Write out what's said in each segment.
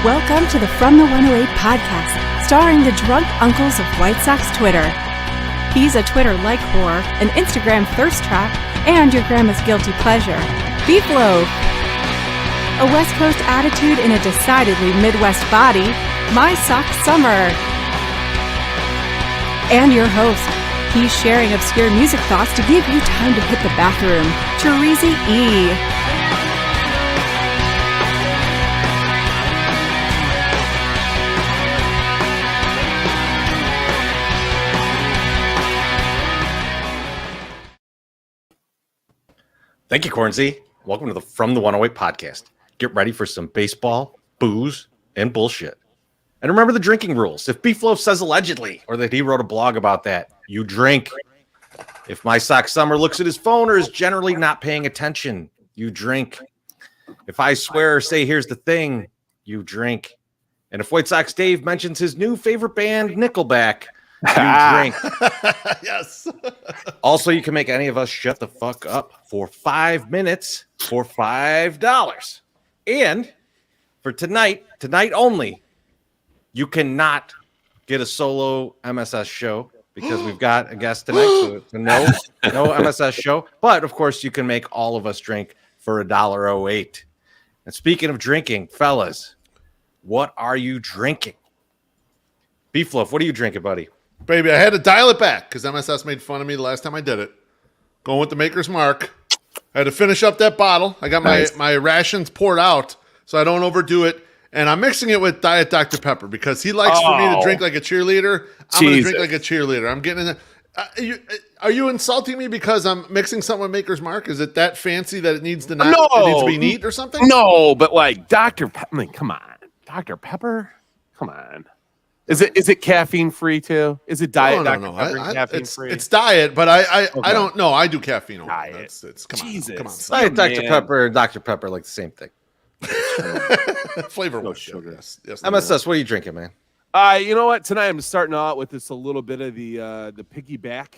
Welcome to the From the 108 podcast, starring the drunk uncles of White Sox Twitter. He's a Twitter-like whore, an Instagram thirst trap, and your grandma's guilty pleasure, Beef Loaf. A West Coast attitude in a decidedly Midwest body, My Sock Summer. And your host, he's sharing obscure music thoughts to give you time to hit the bathroom, Cheesy E. Thank you, Cornsey. Welcome to the From the 108 podcast. Get ready for some baseball, booze, and bullshit. And remember the drinking rules. If Beef Loaf says allegedly, or that he wrote a blog about that, you drink. If My Sock Summer looks at his phone or is generally not paying attention, you drink. If I swear or say here's the thing, you drink. And if White Sox Dave mentions his new favorite band, Nickelback, you drink. Yes. Also, you can make any of us shut the fuck up for 5 minutes for $5. And for tonight only, you cannot get a solo MSS show because we've got a guest tonight. So it's a no MSS show. But of course, you can make all of us drink for $1.08. And speaking of drinking, fellas, what are you drinking? Beef Loaf, what are you drinking, buddy? Baby, I had to dial it back because MSS made fun of me the last time I did it. Going with the Maker's Mark. I had to finish up that bottle. I got my rations poured out so I don't overdo it. And I'm mixing it with Diet Dr. Pepper because he likes for me to drink like a cheerleader. I'm going to drink like a cheerleader. I'm getting in are you insulting me because I'm mixing something with Maker's Mark? Is it that fancy that it needs to it needs to be neat or something? No, but like Dr. Pepper, I mean, come on. Dr. Pepper? Come on. Is it caffeine free too? Is it diet? No. Caffeine free? It's diet, but I don't know. I do caffeine only. Diet. Come on. Diet Dr. Pepper and Dr. Pepper like the same thing. Flavor no sugar. Yes, MSS, what are you drinking, man? You know what? Tonight I'm starting out with this a little bit of the piggyback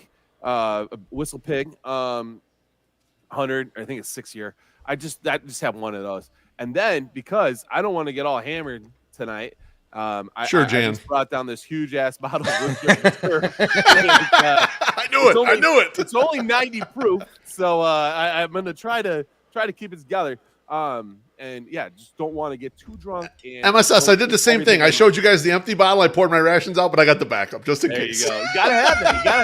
Whistle Pig 100. I think it's 6 year. I just have one of those, and then because I don't want to get all hammered tonight. I just brought down this huge ass bottle of room temperature. I knew it. It's only 90 proof, so I'm gonna try to keep it together. And yeah, just don't want to get too drunk. And MSS, I did the same thing. I showed you guys the empty bottle. I poured my rations out, but I got the backup just in case. There you go. You gotta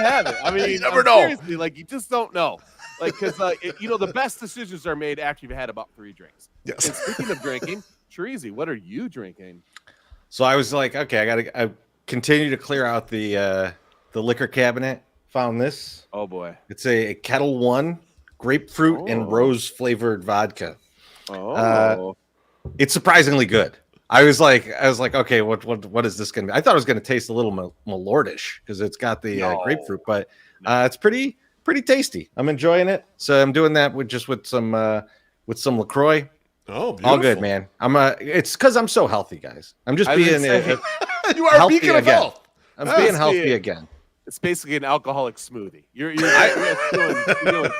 have it. I mean, you never know. Seriously, like you just don't know. Like because the best decisions are made after you've had about 3 drinks. Yes. And speaking of drinking, Treasy, what are you drinking? So I was like, okay, I continue to clear out the liquor cabinet. Found this. Oh boy, it's a Kettle One grapefruit and rose flavored vodka. Oh, it's surprisingly good. I was like, okay, what is this going to be? I thought it was going to taste a little Malortish because it's got the grapefruit, but it's pretty tasty. I'm enjoying it. So I'm doing that with some LaCroix. Oh, beautiful. All good, man. It's because I'm so healthy, guys. I'm just being you are a beacon of health. I'm being healthy again. It's basically an alcoholic smoothie. You're doing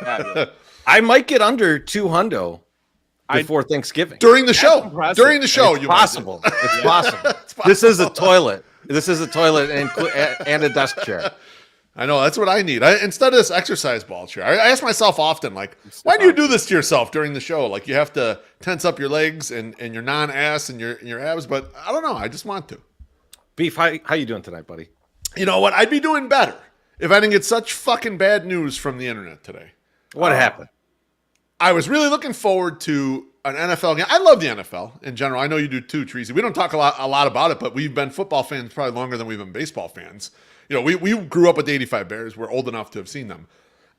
fabulous. I might get under 200 before Thanksgiving. During the show. During the show, it's possible. It's possible. This is a toilet. And a desk chair. I know, that's what I need. Instead of this exercise ball chair, I ask myself often, like, why do you do this to yourself during the show? Like, you have to tense up your legs and your non-ass and your abs, but I don't know. I just want to. Beef, how you doing tonight, buddy? You know what? I'd be doing better if I didn't get such fucking bad news from the internet today. What happened? I was really looking forward to an NFL game. I love the NFL in general. I know you do too, Treasy. We don't talk a lot about it, but we've been football fans probably longer than we've been baseball fans. You know, we grew up with the 85 Bears. We're old enough to have seen them.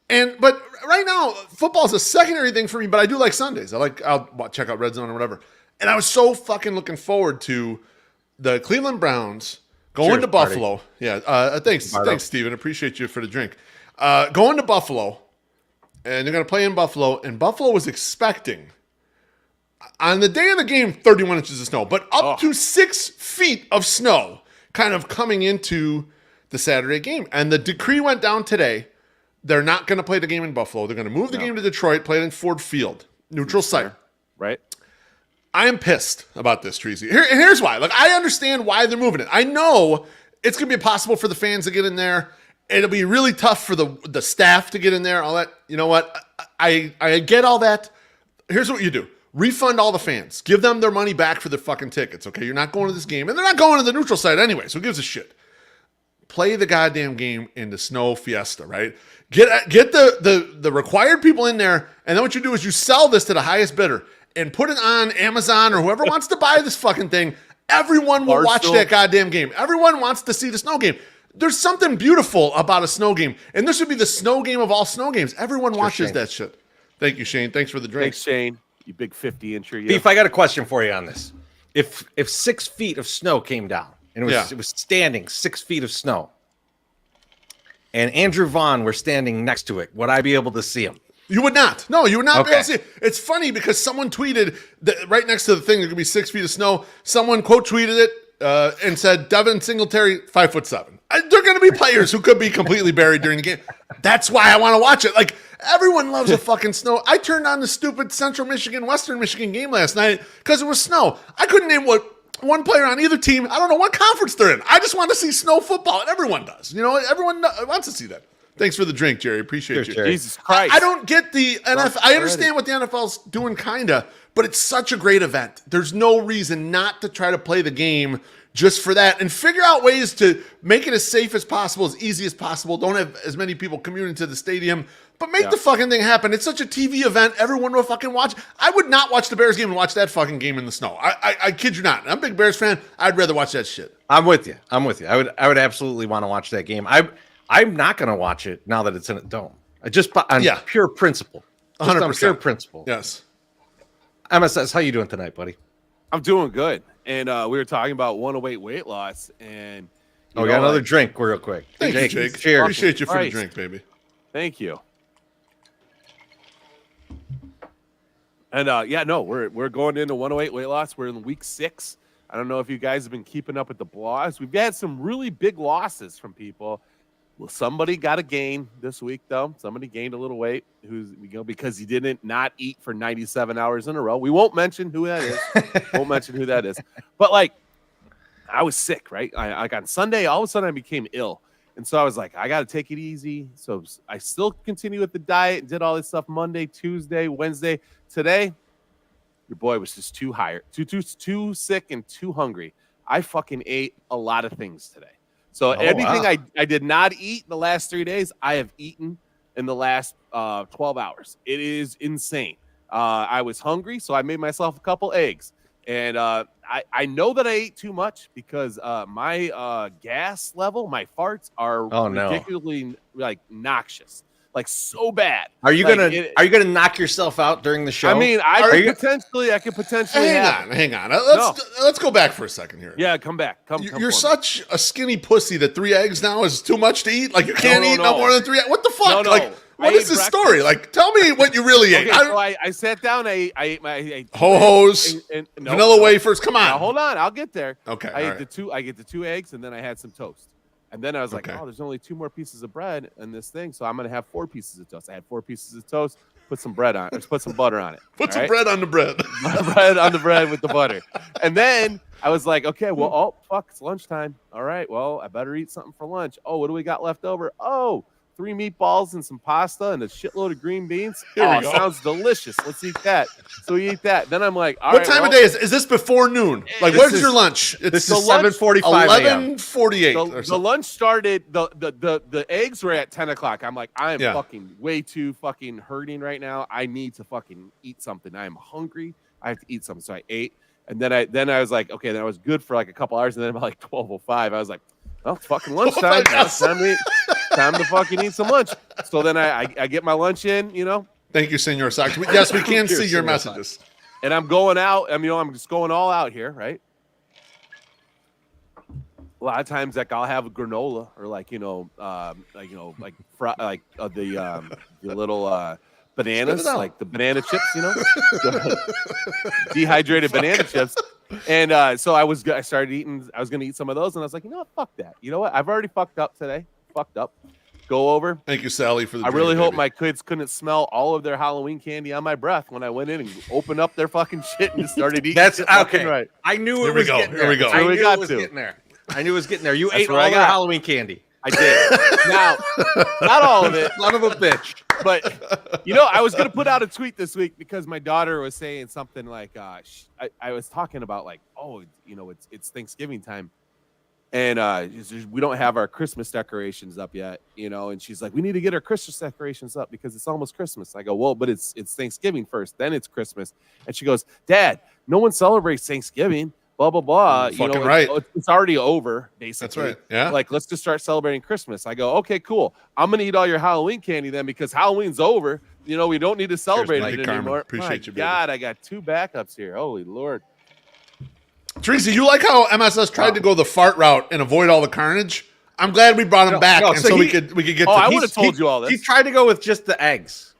But right now, football is a secondary thing for me, but I do like Sundays. I'll check out Red Zone or whatever. And I was so fucking looking forward to the Cleveland Browns going to Buffalo. Party. Yeah. Thanks, Steven. Appreciate you for the drink. Going to Buffalo, and they're going to play in Buffalo, and Buffalo was expecting, on the day of the game, 31 inches of snow, but up to 6 feet of snow kind of coming into the Saturday game. And the decree went down today. They're not going to play the game in Buffalo. They're going to move the game to Detroit, play it in Ford Field, neutral site. Right. I am pissed about this, Treasy. Here's why. Like, I understand why they're moving it. I know it's going to be impossible for the fans to get in there. It'll be really tough for the staff to get in there. All that. You know what? I get all that. Here's what you do. Refund all the fans. Give them their money back for their fucking tickets, okay? You're not going to this game. And they're not going to the neutral site anyway, so who gives a shit? Play the goddamn game in the snow fiesta, right? Get the required people in there, and then what you do is you sell this to the highest bidder and put it on Amazon or whoever wants to buy this fucking thing. Everyone will watch that goddamn game. Everyone wants to see the snow game. There's something beautiful about a snow game, and this would be the snow game of all snow games. Everyone watches that shit. Thank you, Shane. Thanks for the drink. Thanks, Shane. You big 50-incher. Beef, I got a question for you on this. If 6 feet of snow came down and it was standing 6 feet of snow, and Andrew Vaughn were standing next to it, would I be able to see him? You would not. No, you would not be able to see it. It's funny because someone tweeted that right next to the thing there could be 6 feet of snow. Someone quote tweeted it and said Devin Singletary 5'7". There are going to be players who could be completely buried during the game. That's why I want to watch it. Like, everyone loves a fucking snow. I turned on the stupid Central Michigan, Western Michigan game last night because it was snow. I couldn't name one player on either team. I don't know what conference they're in. I just want to see snow football, and everyone does. You know, everyone wants to see that. Thanks for the drink, Jerry. Appreciate you. Jerry. Jesus Christ. I don't get the NFL. I understand what the NFL's doing, kinda, but it's such a great event. There's no reason not to try to play the game just for that and figure out ways to make it as safe as possible, as easy as possible. Don't have as many people commute into the stadium, but make the fucking thing happen. It's such a TV event. Everyone will fucking watch. I would not watch the Bears game and watch that fucking game in the snow. I kid you not. I'm a big Bears fan. I'd rather watch that shit. I'm with you. I would absolutely want to watch that game. I'm not going to watch it now that it's in a dome. Just on pure principle. 100%. On pure principle. Yes. MSS, how you doing tonight, buddy? I'm doing good. And we were talking about 108 weight loss. And we got another drink real quick. Thank you, Jake. Cheers. Appreciate you for the drink, baby. Thank you. And we're going into 108 weight loss. We're in week 6. I don't know if you guys have been keeping up with the blogs. We've had some really big losses from people. Well, somebody got a gain this week, though. Somebody gained a little weight because he didn't not eat for 97 hours in a row. We won't mention who that is. But, like, I was sick, right? Like on Sunday, all of a sudden I became ill. And so I was like, I got to take it easy. So I still continue with the diet and did all this stuff Monday, Tuesday, Wednesday. Today, your boy was just too too sick and too hungry. I fucking ate a lot of things today. So everything I did not eat in the last 3 days, I have eaten in the last 12 hours. It is insane. I was hungry, so I made myself a couple eggs. And I know that I ate too much because my gas level, my farts are ridiculously noxious. Like so bad. Are you gonna knock yourself out during the show? I mean, I could potentially. Hang on. Let's go back for a second here. Yeah, come back. You're such a skinny pussy that 3 eggs now is too much to eat. Like you can't eat no more than 3 eggs. What the fuck? No. Like what is this story? Like tell me what you really ate. So I sat down. I ate my ho-hos, vanilla wafers. Come on. Now, hold on, I'll get there. Okay. I get the 2 eggs, and then I had some toast. And then I was like, there's only 2 more pieces of bread in this thing, so I'm going to have 4 pieces of toast. I had 4 pieces of toast, put some bread on it. Just put some butter on it. Put some bread on the bread. Bread on the bread with the butter. And then I was like, okay, well, it's lunchtime. All right, well, I better eat something for lunch. Oh, what do we got left over? 3 meatballs and some pasta and a shitload of green beans. Sounds delicious. Let's eat that. So we eat that. Then I'm like, what time of day is this before noon? Like, where's your lunch? This is 7:45 a.m. 11:48. The lunch started, the eggs were at 10 o'clock. I'm like, I am fucking way too fucking hurting right now. I need to fucking eat something. I am hungry. I have to eat something. So I ate. And then I was like, okay, then I was good for like a couple hours. And then about like 12:05, I was like, it's fucking lunchtime. Time to fucking eat some lunch. So then I get my lunch in, you know. Thank you, Senor Sox. Yes, we can see your messages. And I'm going out. I mean, I'm just going all out here, right? A lot of times, like I'll have a granola or the little bananas, like the banana chips, you know, dehydrated banana chips. And so I started eating. I was going to eat some of those, and I was like, you know what? Fuck that. You know what? I've already fucked up today. go over. Thank you, Sally, for the I drink, really hope baby. my kids couldn't smell all of their Halloween candy on my breath when I went in and opened up their fucking shit and just started eating. That's shit left and okay. right. I knew Here it we was go. getting Here there. we go. I Here we knew got it was to. getting there. I knew it was getting there. You That's ate what I all their got. Halloween candy. I did. Now, not all of it, Son of a bitch. but you know, I was gonna put out a tweet this week because my daughter was saying something like, I was talking about like, oh, you know, it's Thanksgiving time, and we don't have our Christmas decorations up yet, you know, and she's like, we need to get our Christmas decorations up because it's almost Christmas. I go, well, but it's Thanksgiving first, then it's Christmas, and she goes, Dad, no one celebrates Thanksgiving. Blah blah blah. You know, right. It's already over. Basically, That's right. Yeah. Like, let's just start celebrating Christmas. I go, okay, cool. I'm gonna eat all your Halloween candy then because Halloween's over. You know, we don't need to celebrate Mike, it Carmen. anymore. Appreciate My you, baby. God, I got 2 backups here. Holy Lord. Teresa, you like how MSS tried to go the fart route and avoid all the carnage? I'm glad we brought him back, no, and so so we he- could get. Oh, I to would have told you all this. He tried to go with just the eggs.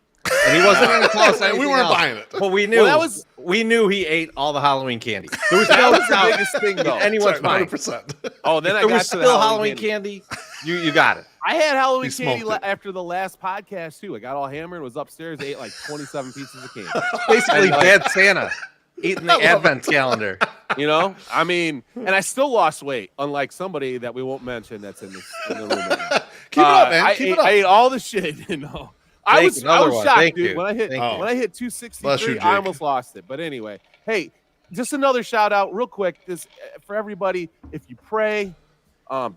And he wasn't going to tell us anything We weren't else. buying it. But we knew we knew he ate all the Halloween candy. There was That no was the doubt biggest thing, though. in anyone's mind. 100%. Oh, then I There got was to the still Halloween candy. You got it. I had Halloween He candy smoked it. after the last podcast too. I got all hammered, was upstairs, ate like 27 pieces of candy. Basically, And, Bad Santa eating the advent calendar. You know, I mean, and I still lost weight, unlike somebody that we won't mention that's in the room right now. Keep it up, man. Keep it up. I ate all the shit, you know. I Thank was you. Another shocked, one. Thank dude. you. When I hit Thank you. when I hit Bless you, 263, Jake. I almost lost it. But anyway, hey, just another shout out, real quick. This for everybody. If you pray,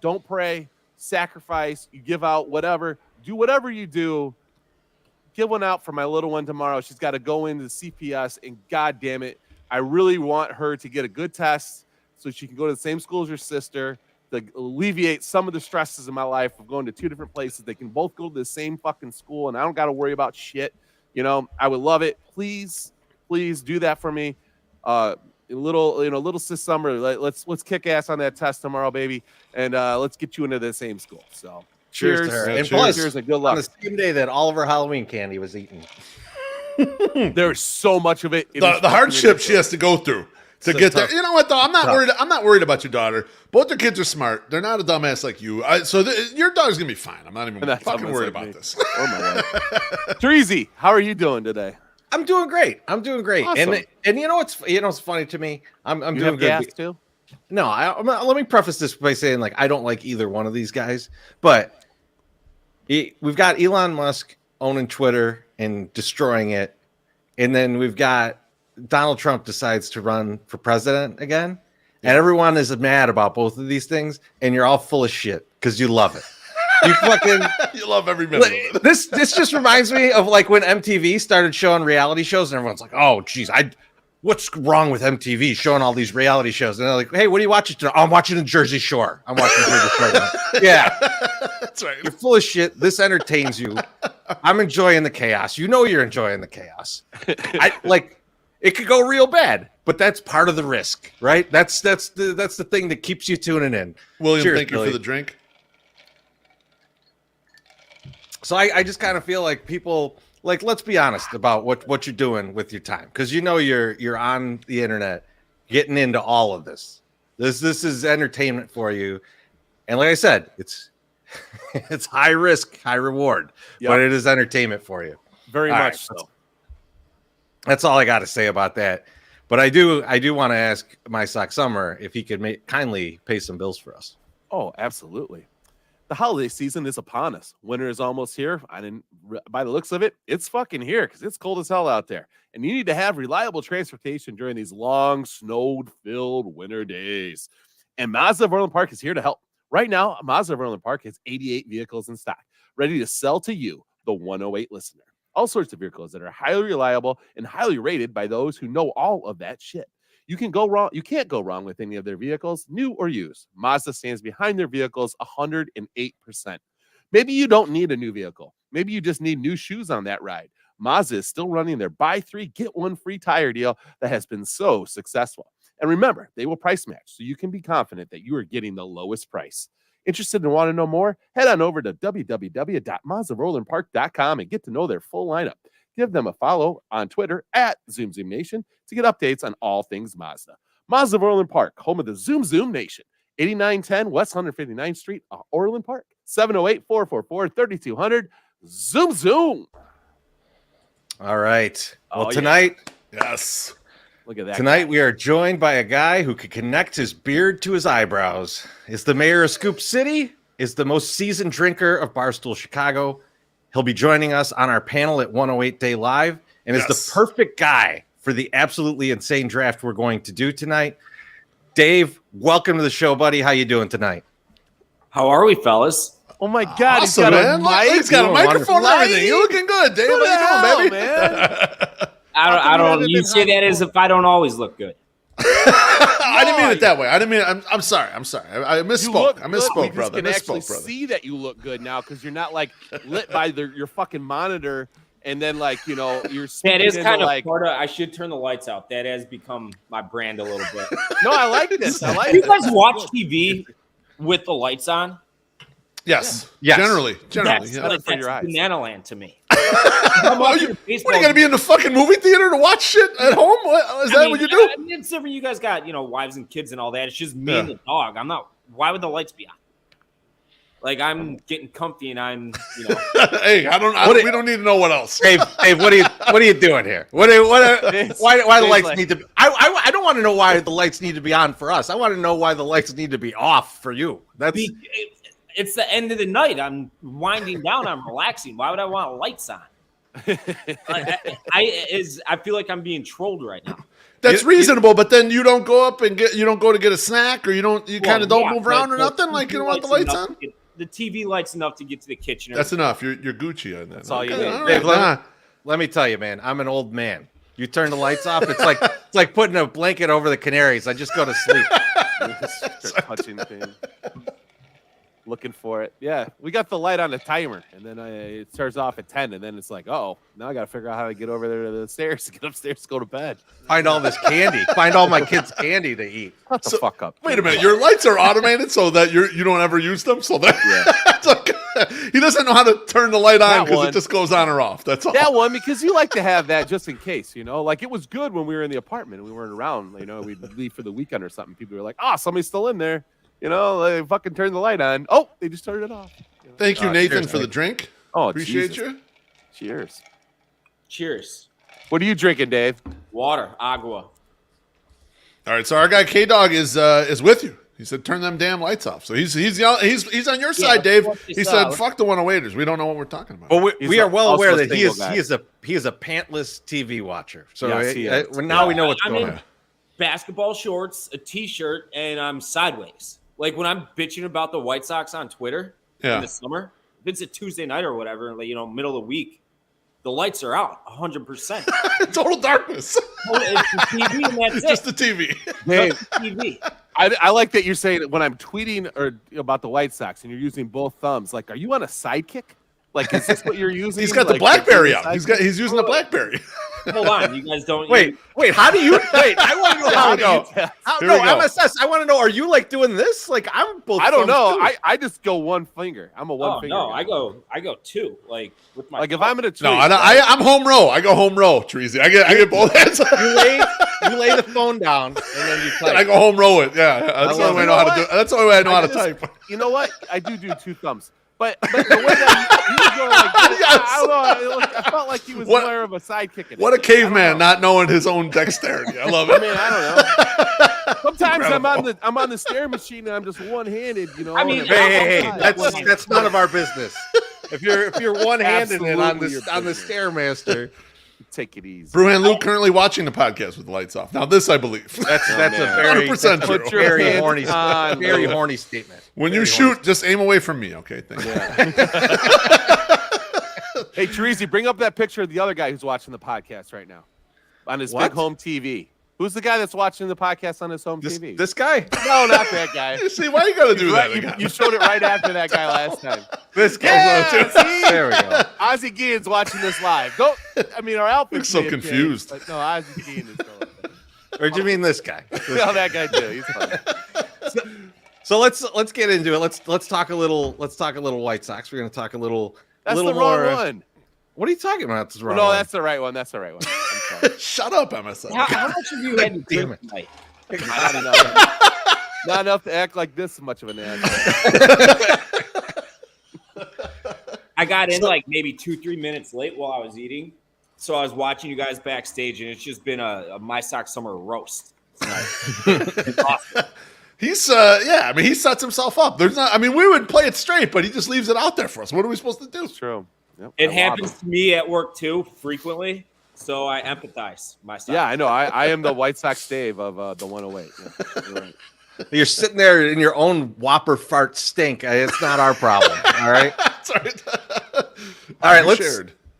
don't pray, sacrifice, you give out, whatever. Do whatever you do. Give one out for my little one tomorrow. She's got to go into the CPS, and God damn it, I really want her to get a good test so she can go to the same school as her sister to alleviate some of the stresses in my life of going to 2 different places. They can both go to the same fucking school, and I don't got to worry about shit. You know, I would love it. Please do that for me. Little sis Summer, let's kick ass on that test tomorrow, baby, and let's get you into the same school. So Cheers cheers, to her. Yeah, And cheers. plus, cheers, and good on luck. the same day that all of her Halloween candy was eaten. There's so much of it. It is The fucking hardship she ridiculous. has to go through to So get tough. there. You know what though? I'm not Tough. worried. I'm not worried about your daughter. Both their kids are smart. They're not a dumbass like you. Your daughter's gonna be fine. I'm not even Not fucking dumbass worried like about me. this. Oh my God. Terezi, how are you doing today? I'm doing great. Awesome. And you know what's funny to me? I'm You doing have good. gas too? No, let me preface this by saying like I don't like either one of these guys, but we've got Elon Musk owning Twitter and destroying it, and then we've got Donald Trump decides to run for president again, and everyone is mad about both of these things, and you're all full of shit because you love it. You fucking You love every minute of it. this just reminds me of like when MTV started showing reality shows, and everyone's like, "Oh, geez, what's wrong with MTV showing all these reality shows?" And they're like, "Hey, what are you watching today?" "Oh, I'm watching the Jersey Shore. I'm watching Jersey Shore." Now." Yeah, That's right. you're full of shit. This entertains you. I'm enjoying the chaos. You know you're enjoying the chaos. It could go real bad, but that's part of the risk, right? That's the thing that keeps you tuning in. William, Cheers, thank you Billy. for the drink. So I just kind of feel like people, like, let's be honest about what you're doing with your time, because you know you're on the internet getting into all of this. This is entertainment for you, and like I said, it's it's high risk, high reward, Yep. but it is entertainment for you. Very All much right. so. That's all I got to say about that. But I do want to ask my sock Summer if he could kindly pay some bills for us. Oh, absolutely. The holiday season is upon us. Winter is almost here. By the looks of it, it's fucking here because it's cold as hell out there. And you need to have reliable transportation during these long, snow-filled winter days. And Mazda of Orland Park is here to help. Right now, Mazda of Orland Park has 88 vehicles in stock, ready to sell to you, the 108 listener. All sorts of vehicles that are highly reliable and highly rated by those who know all of that shit. You can't go wrong with any of their vehicles, new or used. Mazda stands behind their vehicles 108%. Maybe you don't need a new vehicle. Maybe you just need new shoes on that ride. Mazda is still running their buy 3, get 1 free tire deal that has been so successful. And remember, they will price match, so you can be confident that you are getting the lowest price. Interested and want to know more? Head on over to www.mazdarolandpark.com and get to know their full lineup. Give them a follow on Twitter at ZoomZoomNation to get updates on all things Mazda. Mazda of Orland Park, home of the Zoom Zoom Nation. 8910 West 159th Street, Orland Park. 708-444-3200. Zoom, zoom. All right. Well, Oh, tonight, Yes. Look at that. tonight we are joined by a guy who could connect his beard to his eyebrows. Is the mayor of Scoop City. Is the most seasoned drinker of Barstool Chicago. He'll be joining us on our panel at 108 Day Live, and is the perfect guy for the absolutely insane draft we're going to do tonight. Dave, welcome to the show, buddy. How you doing tonight? How are we, fellas? Oh my God, Awesome, man. He's got a microphone and everything. You're looking good, Dave. How you doing, baby? man? I don't. You say that as if I don't always look good. I didn't mean it that way. I didn't mean it. I'm sorry. I misspoke. I misspoke, brother. We can actually see that you look good now because you're not like lit by your fucking monitor, and then like you're. That is kind of like part of. I should turn the lights out. That has become my brand a little bit. No, I like this. I like. Do you guys watch TV with the lights on? Yes. Yes. Generally. That's, Yeah. that's for your eyes. banana land to me. What are you going to be in the fucking movie theater to watch shit at home? Is that what you do? I mean, it's different. You guys got wives and kids and all that. It's just me and the dog. I'm not. Why would the lights be on? Like I'm getting comfy and I'm Hey, we don't need to know what else. Dave, what are you doing here? Why the lights need to be, I don't want to know why the lights need to be on for us. I want to know why the lights need to be off for you. It's the end of the night. I'm winding down. I'm relaxing. Why would I want lights on? I feel like I'm being trolled right now. That's reasonable, but then you don't go up and go to get a snack, or you kind of don't move around or nothing. Like you don't want the lights on. The TV light's enough to get to the kitchen. That's enough. You're Gucci on that. That's all you need. Dave, let me tell you, man. I'm an old man. You turn the lights off. It's like putting a blanket over the canaries. I just go to sleep. Start touching things. Looking for it. Yeah, we got the light on the timer, and then it starts off at 10, and then it's like, oh, now I got to figure out how to get over there to the stairs to get upstairs to go to bed. Find all this candy. Find all my kids' candy to eat. Shut the fuck up. Wait a minute. Your lights are automated so that you don't ever use them. So that it's like, he doesn't know how to turn the light on because it just goes on or off. That's all. That one, because you like to have that just in case, Like it was good when we were in the apartment and we weren't around. We'd leave for the weekend or something. People were like, oh, somebody's still in there. They fucking turned the light on. Oh, they just turned it off. Thank you, Nathan, cheers, for the drink. Oh, appreciate Jesus. you. Cheers. Cheers. What are you drinking, Dave? Water, agua. All right, so our guy K Dog is with you. He said, "Turn them damn lights off." So he's on your side, Dave. He said, "Fuck the 108ers. We don't know what we're talking about." Well, we are well aware that he is a pantless TV watcher. So now we know what's going on. Basketball shorts, a t-shirt, and I'm sideways. Like when I'm bitching about the White Sox on Twitter in the summer, if it's a Tuesday night or whatever, middle of the week, the lights are out 100%. Total darkness. It's the TV and that's Just the TV. Dave, TV. I like that you're saying that when I'm tweeting about the White Sox and you're using both thumbs. Like, are you on a sidekick? Like, is this what you're using? He's got the BlackBerry out. He's using the BlackBerry. Hold on, you guys don't. Wait. How do you? Wait, I want to know how to go. No, I'm assessed. I want to know. Are you like doing this? Like I'm both. I don't know. I just go one finger. I'm a one finger. No, guy. I go two. Like with my. Like if I'm gonna tweet. No, I'm home row. I go home row, Treasy. I get both hands. You lay the phone down and then you type. I go home row it. Yeah, that's the only way I know how to do. That's the only way I know how to type. You know what? I do two thumbs. But the way that he was going like this, Yes. I don't know. I felt like he was more of a sidekick. What a caveman, not knowing his own dexterity. I love it. I mean, I don't know. Sometimes I'm on the stair machine and I'm just one-handed. I mean, hey, that's none of our business. If you're one-handed and on the stairmaster, take it easy. Bruhan Luke currently watching the podcast with the lights off. Now this I believe. That's a very 100% true. very horny statement. When you shoot, just aim away from me, okay? Thank you. Hey, Teresi, bring up that picture of the other guy who's watching the podcast right now on his big home TV. Who's the guy that's watching the podcast on his home TV? This guy? No, not that guy. See, why you got to do that? You showed it right after that guy last time. This guy. Yeah, there we go. Ozzie Guillen's watching this live. Our outfit's so confused. But no, Ozzie Guillen is still Or do you mean this guy? No, that guy too. He's fine. So let's get into it. Let's talk a little White Sox. We're gonna talk a little. That's the wrong one. What are you talking about? That's wrong. No, that's the right one. That's the right one. I'm sorry. Shut up, MSN. How much of you had to drink tonight? Not enough to act like this much of an ass. I got in like maybe 2-3 minutes late while I was eating. So I was watching you guys backstage, and it's just been a My Sock Summer roast tonight. It's awesome. He's I mean, he sets himself up. There's not. I mean, we would play it straight, but he just leaves it out there for us. What are we supposed to do? True. Yep, it happens to me at work too frequently, so I empathize. Yeah, I know. I am the White Sox Dave of the 108. Yeah, you're right. You're sitting there in your own Whopper fart stink. It's not our problem. All right. Sorry. All right.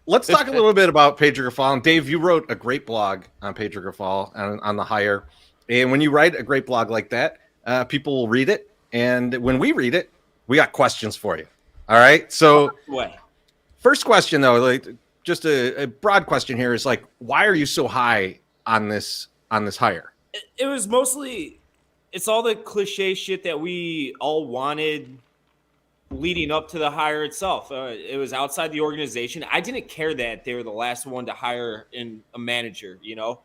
Let's talk a little bit about Pedro Grafal. And Dave, you wrote a great blog on Pedro Grafal on the hire. And when you write a great blog like that, people will read it. And when we read it, we got questions for you. All right. So first question, though, like just a broad question here is like, why are you so high on this hire? It was mostly, it's all the cliche shit that we all wanted leading up to the hire itself. It was outside the organization. I didn't care that they were the last one to hire in a manager, you know.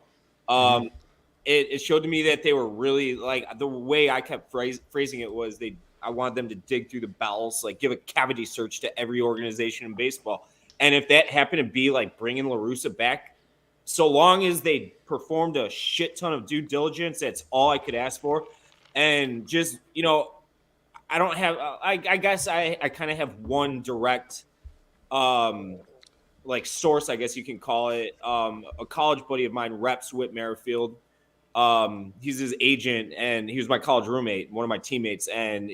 It showed to me that they were really, like, the way I kept phrasing it was I wanted them to dig through the bowels, like give a cavity search to every organization in baseball. And if that happened to be like bringing La Russa back, so long as they performed a shit ton of due diligence, that's all I could ask for. And just, you know, I don't have, I guess I kind of have one direct, like source, I guess you can call it. A college buddy of mine reps Whit Merrifield. He's his agent, and he was my college roommate, one of my teammates. And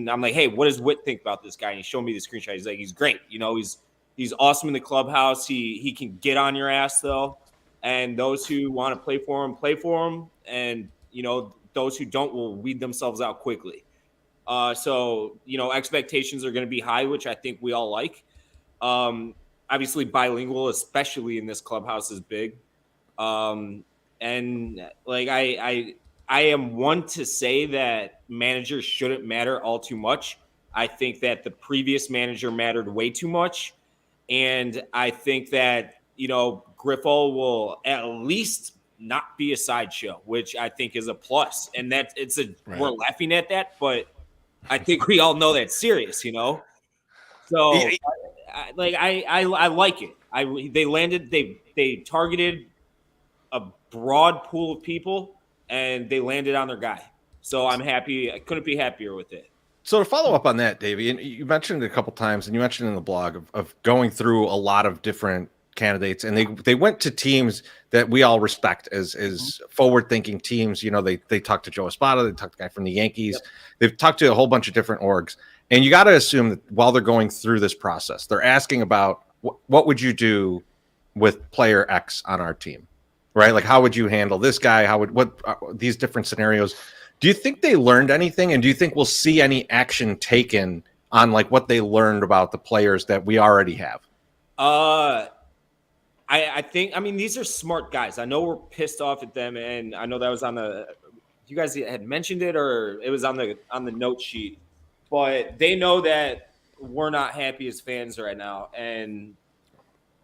I'm like, hey, what does Whit think about this guy? And he showed me the screenshot. He's like, he's great. You know, he's awesome in the clubhouse. He can get on your ass though. And those who want to play for him. And, you know, those who don't will weed themselves out quickly. So, you know, expectations are going to be high, which I think we all like. Obviously bilingual, especially in this clubhouse, is big. And like, I am one to say that managers shouldn't matter all too much. I think that the previous manager mattered way too much. And I think that, you know, Grifol will at least not be a sideshow, which I think is a plus. And that we're laughing at that, but I think we all know that's serious, you know? So I like it. They targeted a broad pool of people and they landed on their guy. So I'm happy. I couldn't be happier with it. So to follow up on that, Davey, and you mentioned it a couple times, and you mentioned in the blog of going through a lot of different candidates, and they went to teams that we all respect as forward-thinking teams. You know, they talked to Joe Espada, they talked to the guy from the Yankees, they've talked to a whole bunch of different orgs, and you got to assume that while they're going through this process, they're asking about what would you do with player X on our team, right? Like, how would you handle this guy? What these different scenarios? Do you think they learned anything, and do you think we'll see any action taken on like what they learned about the players that we already have? I think, I mean, these are smart guys. I know we're pissed off at them, and I know that was you guys had mentioned it, or it was on the note sheet, but they know that we're not happy as fans right now, and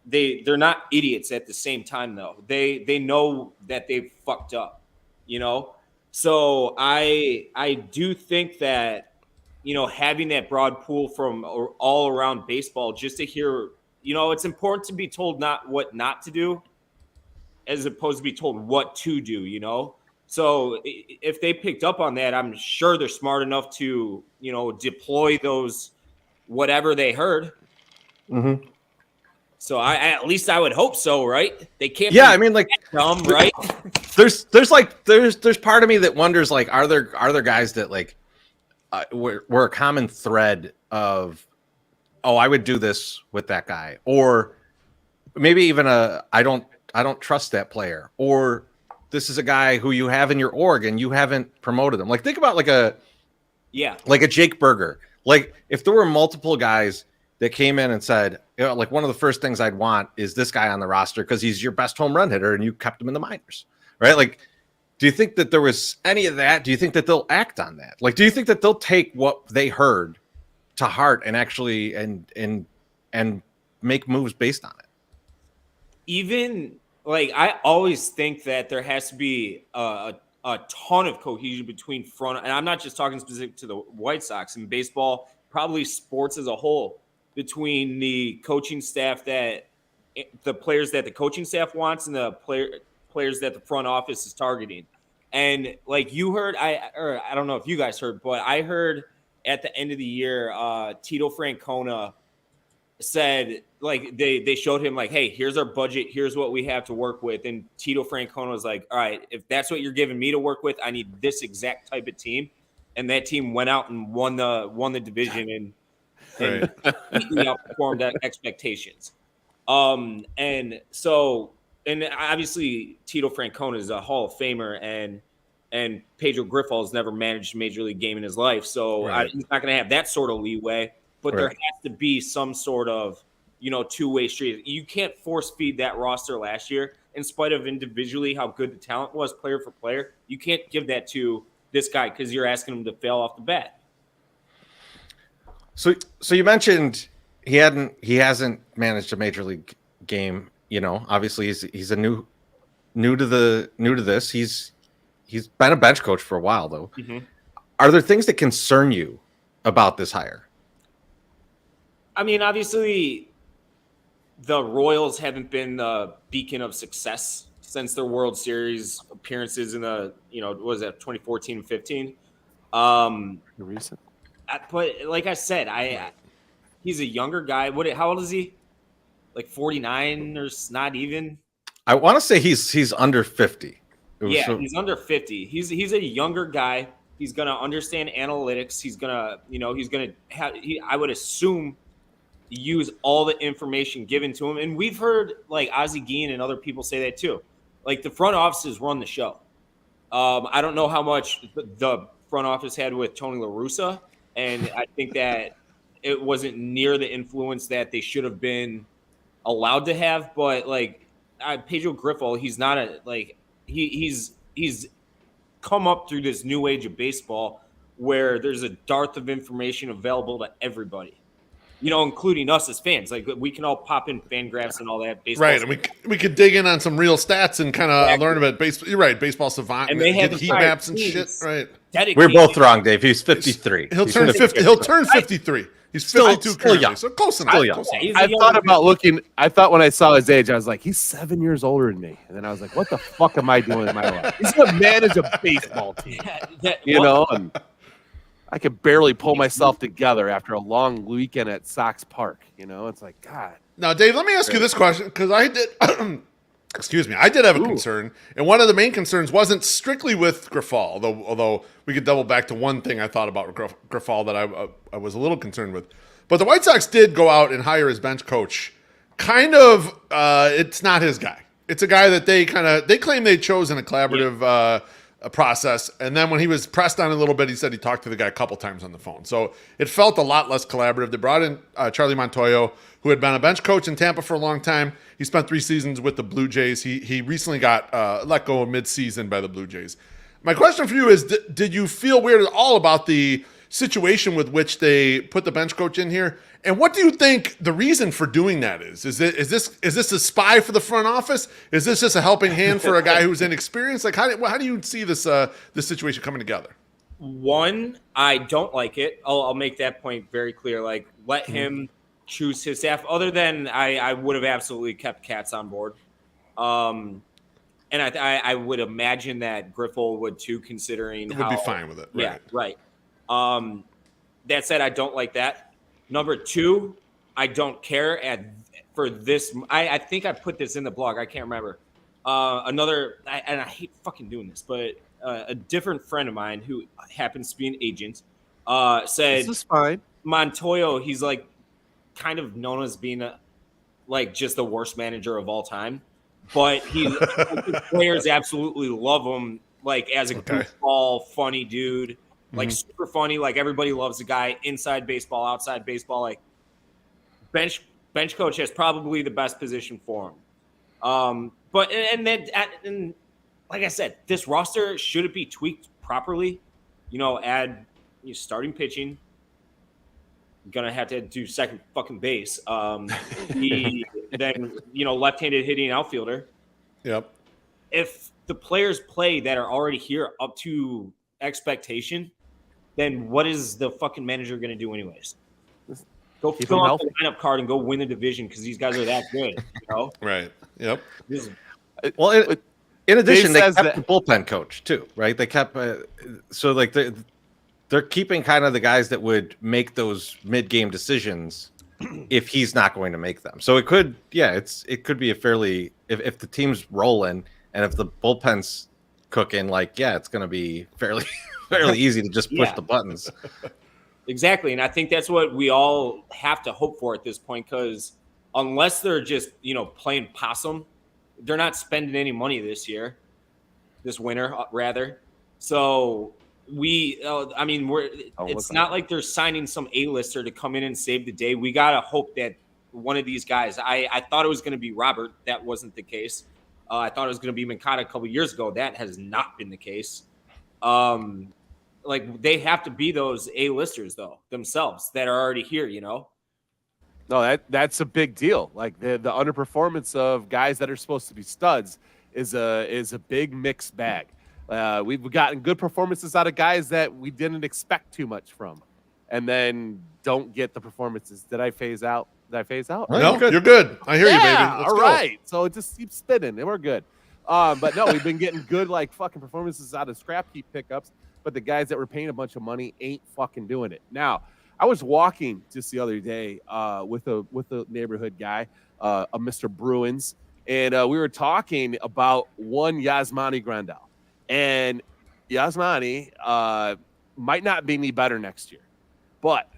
they're not idiots at the same time though. They know that they've fucked up, you know? So I do think that, you know, having that broad pool from all around baseball, just to hear, you know, it's important to be told what not to do as opposed to be told what to do, you know? So if they picked up on that, I'm sure they're smart enough to, you know, deploy those, whatever they heard. Mm-hmm. So at least I would hope so, right? They can't. Yeah, I mean, like, dumb, right? There's part of me that wonders, like, are there guys that like were a common thread of, oh, I would do this with that guy, or maybe even I don't trust that player, or this is a guy who you have in your org and you haven't promoted him. Like, think about like a Jake Berger. Like, if there were multiple guys that came in and said, you know, like, one of the first things I'd want is this guy on the roster because he's your best home run hitter and you kept him in the minors, right? Like, do you think that there was any of that? Do you think that they'll act on that? Like, do you think that they'll take what they heard to heart and actually and make moves based on it? Even like, I always think that there has to be a ton of cohesion between front, and I'm not just talking specific to the White Sox, in baseball, probably sports as a whole. between the coaching staff the players that the coaching staff wants and the players that the front office is targeting. And like you heard, I don't know if you guys heard, but I heard at the end of the year, Tito Francona said, like, they showed him like, hey, here's our budget, here's what we have to work with. And Tito Francona was like, all right, if that's what you're giving me to work with, I need this exact type of team. And that team went out and won the division and completely outperformed that expectations. And obviously Tito Francona is a Hall of Famer, and Pedro Grifol has never managed a major league game in his life, so he's not going to have that sort of leeway. But there has to be some sort of, two-way street. You can't force feed that roster last year, in spite of individually how good the talent was, player for player. You can't give that to this guy because you're asking him to fail off the bat. So you mentioned he hasn't managed a major league game. Obviously he's a new to this. He's been a bench coach for a while though. Mm-hmm. Are there things that concern you about this hire? I mean, obviously, the Royals haven't been the beacon of success since their World Series appearances in the, what was that, 2014-15? Recent. But like I said, he's a younger guy. How old is he? Like 49 or not even? I want to say he's under 50. He's under 50. He's a younger guy. He's going to understand analytics. He's going to I would assume, use all the information given to him. And we've heard like Ozzie Guillen and other people say that too. Like the front offices run the show. I don't know how much the front office had with Tony La Russa, and I think that it wasn't near the influence that they should have been allowed to have. But like Pedro Grifol, he's not he's come up through this new age of baseball where there's a dearth of information available to everybody. Including us as fans. Like, we can all pop in Fangraphs and all that. Baseball right, and we could dig in on some real stats and kind of learn about baseball. You're right, Baseball Savant, and they have heat maps and shit. Right, we're both wrong, Dave. He's 53. He'll turn 50. He'll turn 53. He's 52 still young. So close enough. Still young. I thought when I saw his age, I was like, he's 7 years older than me. And then I was like, what the fuck am I doing in my life? He's going to manage a baseball team. And I could barely pull myself together after a long weekend at Sox Park. It's like, God. Now, Dave, let me ask you this question, because I did, excuse me, I did have a concern, and one of the main concerns wasn't strictly with Grifol, although we could double back to one thing I thought about Grifol that I was a little concerned with. But the White Sox did go out and hire his bench coach. Kind of, it's not his guy. It's a guy that they claim they chose in a collaborative process, and then when he was pressed on a little bit, he said he talked to the guy a couple times on the phone. So it felt a lot less collaborative. They brought in Charlie Montoyo, who had been a bench coach in Tampa for a long time. He spent 3 seasons with the Blue Jays. He recently got let go mid-season by the Blue Jays. My question for you is, did you feel weird at all about the situation with which they put the bench coach in here? And what do you think the reason for doing that is? Is this a spy for the front office? Is this just a helping hand for a guy who's inexperienced? Like, how do you see this situation coming together? One, I don't like it. I'll make that point very clear. Like, let him choose his staff. Other than I would have absolutely kept Katz on board. And I would imagine that Grifol would too, considering would be fine with it. Right. Yeah, right. That said, I don't like that. Number 2, I don't care for this. I think I put this in the blog. I can't remember. And I hate fucking doing this, but a different friend of mine who happens to be an agent said, "This is fine." Montoyo, he's like kind of known as being just the worst manager of all time, but his players absolutely love him. Like as a goofball, funny dude. Like super funny, like everybody loves the guy. Inside baseball, outside baseball, like bench coach has probably the best position for him. But like I said, this roster, should it be tweaked properly? Add starting pitching. Gonna have to do second fucking base. Then left-handed hitting outfielder. Yep. If the players play that are already here up to expectation, then what is the fucking manager going to do anyways? Go Keep fill them out healthy. the lineup card and go win the division because these guys are that good. Right. Yep. This is- Well, in addition, they says kept that- the bullpen coach too, right? They kept so like they're keeping kind of the guys that would make those mid-game decisions if he's not going to make them. So it could, it could be a fairly if the team's rolling and if the bullpen's cooking, it's going to be fairly easy to just push the buttons. Exactly, and I think that's what we all have to hope for at this point because unless they're just playing possum, they're not spending any money this winter rather. So it's not like they're signing some A-lister to come in and save the day. We gotta hope that one of these guys. I thought it was going to be Robert. That wasn't the case. I thought it was going to be Mancada a couple years ago. That has not been the case. They have to be those A-listers though themselves that are already here. No, that's a big deal. Like the underperformance of guys that are supposed to be studs is a big mixed bag. We've gotten good performances out of guys that we didn't expect too much from, and then don't get the performances. Did I phase out? No, you're good. I hear you, baby. Let's all go. Right. So it just keeps spinning, and we're good. But no, we've been getting good fucking performances out of scrap heap pickups. But the guys that were paying a bunch of money ain't fucking doing it. Now, I was walking just the other day with a neighborhood guy, a Mr. Bruins, and we were talking about one Yasmani Grandal. And Yasmani might not be any better next year, but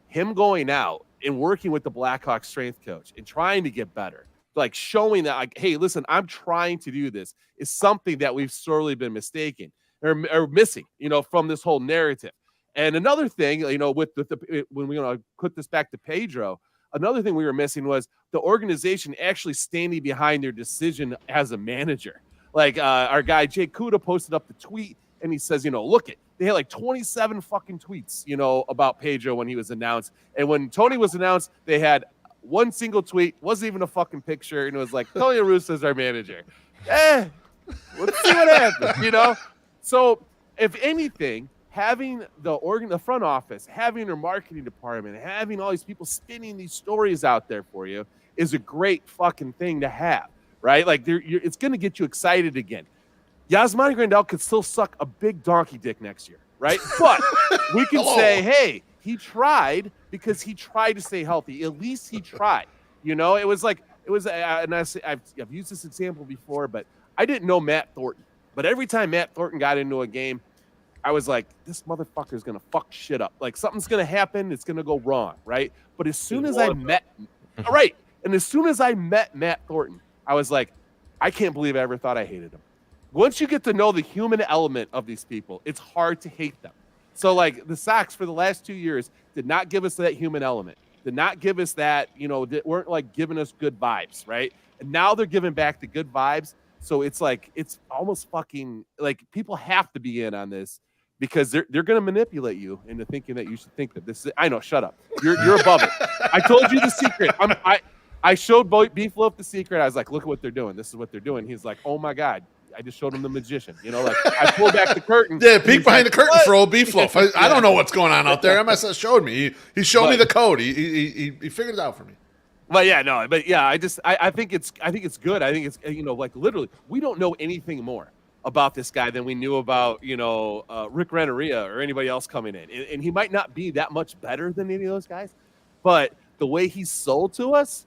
him going out and working with the Blackhawks strength coach and trying to get better, like showing that, hey, listen, I'm trying to do this, is something that we've sorely been mistaken or missing, from this whole narrative. And another thing, with when we're going to put this back to Pedro, another thing we were missing was the organization actually standing behind their decision as a manager. Like our guy Jake Kuda posted up the tweet and he says, look it, they had 27 fucking tweets, about Pedro when he was announced. And when Tony was announced, they had one single tweet, wasn't even a fucking picture, and it was like, Tony La Russa is our manager. Let's see what happens, So if anything, having the front office, having their marketing department, having all these people spinning these stories out there for you is a great fucking thing to have. Right? It's going to get you excited again. Yasmani Grandal could still suck a big donkey dick next year, right? But we can say, hey, he tried because he tried to stay healthy. At least he tried. And I've used this example before, but I didn't know Matt Thornton. But every time Matt Thornton got into a game, I was like, this motherfucker is going to fuck shit up. Like something's going to happen. It's going to go wrong, right? But as soon as I met Matt Thornton, I was like, I can't believe I ever thought I hated him. Once you get to know the human element of these people, it's hard to hate them. So the Sox for the last 2 years did not give us that human element, did not give us that, that weren't giving us good vibes, right? And now they're giving back the good vibes. So it's almost fucking people have to be in on this because they're going to manipulate you into thinking that you should think that this is, I know, shut up. You're above it. I told you the secret. I showed Beef Loaf the secret. I was like, look at what they're doing. This is what they're doing. He's like, oh my God. I just showed him the magician. I pulled back the curtain. Yeah, peek behind the curtain for old Beef Loaf. I don't know what's going on out there. MSS showed me. He showed me the code. He figured it out for me. But yeah, no, but yeah, I think it's good. I think it's literally we don't know anything more about this guy than we knew about Rick Renneria or anybody else coming in, and he might not be that much better than any of those guys, but the way he's sold to us,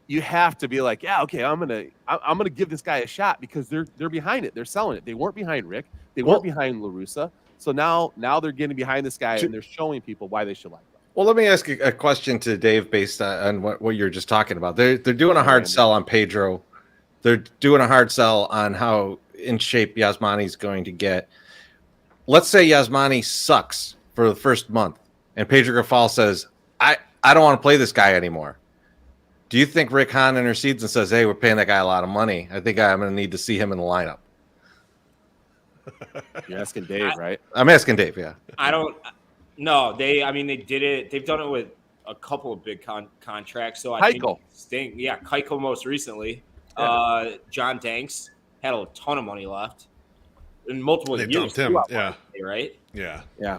you have to be like, yeah, okay, I'm gonna give this guy a shot because they're behind it, they're selling it. They weren't behind Rick, they weren't behind La Russa, so now they're getting behind this guy and they're showing people why they should like him. Well, let me ask a question to Dave based on what you're just talking about. They're doing a hard sell on Pedro. They're doing a hard sell on how in shape Yasmani's going to get. Let's say Yasmani sucks for the first month, and Pedro Grafal says, I don't want to play this guy anymore. Do you think Rick Hahn intercedes and says, hey, we're paying that guy a lot of money. I think I'm going to need to see him in the lineup. You're asking Dave, right? I'm asking Dave, yeah. I don't know. They did it. They've done it with a couple of big contracts. So I think Sting, Keuchel most recently. Yeah. John Danks had a ton of money left in multiple years. Dumped him. Yeah. Right? Yeah. Yeah.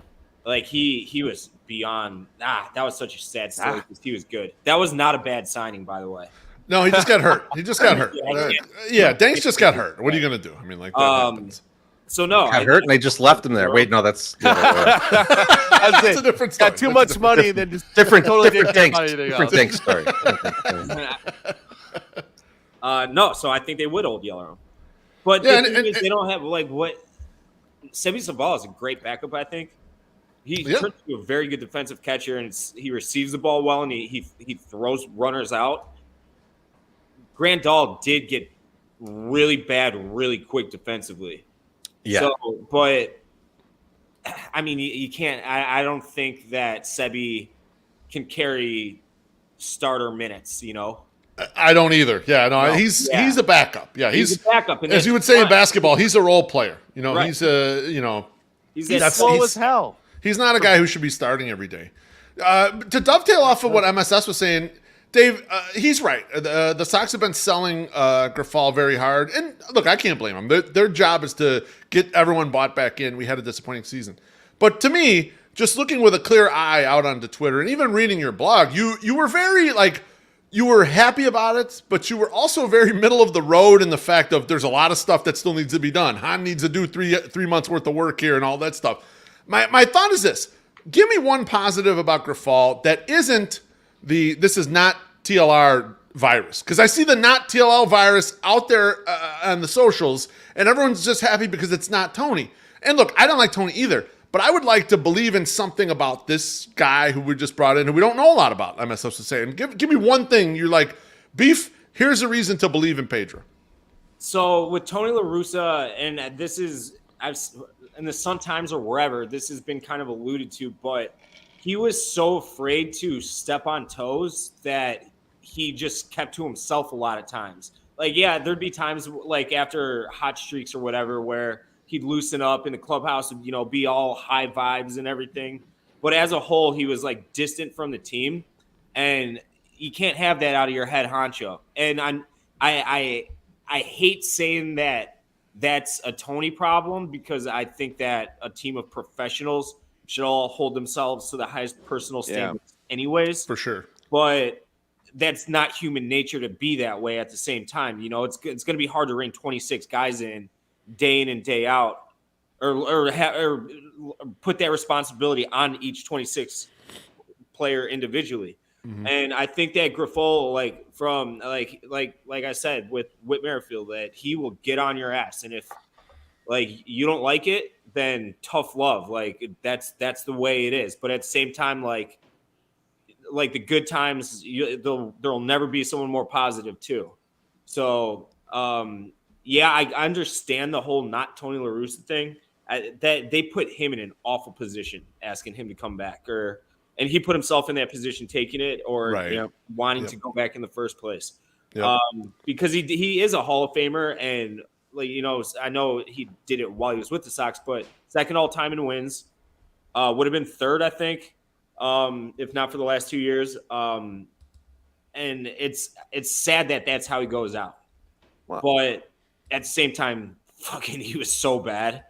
He was beyond. That was such a sad story because he was good. That was not a bad signing, by the way. No, he just got hurt. Danks just got hurt. What are you going to do? I mean, like, that happens. So, no. Got hurt, and they just left him there. Wait, no, that's... That's a different story. Got too much money, and then just different thing. Different thing story. No, so I think they would hold Yeller. But the thing is, they don't have, like, what... Sebi Zavala is a great backup, I think. He turns into a very good defensive catcher, and he receives the ball well, and he throws runners out. Grandal did get really bad really quick defensively. Yeah. So, but, I mean, you can't – I don't think that Sebi can carry starter minutes, you know? I don't either. Yeah, no, he's a backup. Yeah, he's a backup. As you would say in basketball, he's a role player. You know, right. He's slow as hell. He's not a guy who should be starting every day. To dovetail off of what MSS was saying, Dave, he's right. The Sox have been selling Grifol very hard. And look, I can't blame them. Their job is to get everyone bought back in. We had a disappointing season. But to me, just looking with a clear eye out onto Twitter and even reading your blog, you were very, like, you were happy about it, but you were also very middle of the road in the fact of there's a lot of stuff that still needs to be done. Han needs to do three months worth of work here and all that stuff. My thought is this. Give me one positive about Grifol that isn't this is not TLR virus. Because I see the not TLR virus out there on the socials, and everyone's just happy because it's not Tony. And look, I don't like Tony either, but I would like to believe in something about this guy who we just brought in, who we don't know a lot about, MSS was saying. Give me one thing you're like, Beef, here's a reason to believe in Pedro. So with Tony La Russa, and this is, in the Sun-Times or wherever, this has been kind of alluded to, but he was so afraid to step on toes that he just kept to himself a lot of times. Like, yeah, there'd be times like after hot streaks or whatever where he'd loosen up in the clubhouse and, you know, be all high vibes and everything. But as a whole, he was like distant from the team, and you can't have that out of your head honcho. And I hate saying that that's a Tony problem, because I think that a team of professionals should all hold themselves to the highest personal standards anyways. For sure. But that's not human nature to be that way at the same time. You know, it's going to be hard to ring 26 guys in and day out, or put that responsibility on each 26 player individually. Mm-hmm. And I think that Grifol, like I said with Whit Merrifield, that he will get on your ass, and if like you don't like it, then tough love. Like that's the way it is. But at the same time, like the good times, there'll never be someone more positive too. So yeah, I understand the whole not Tony La Russa thing. That they put him in an awful position, asking him to come back, and he put himself in that position, taking it, or right. You know, wanting to go back in the first place. Yep. Because he is a Hall of Famer, and like, you know, I know he did it while he was with the Sox, but second all time in wins, would have been third, I think, if not for the last 2 years. And it's sad that that's how he goes out. Wow. But at the same time, fucking, he was so bad.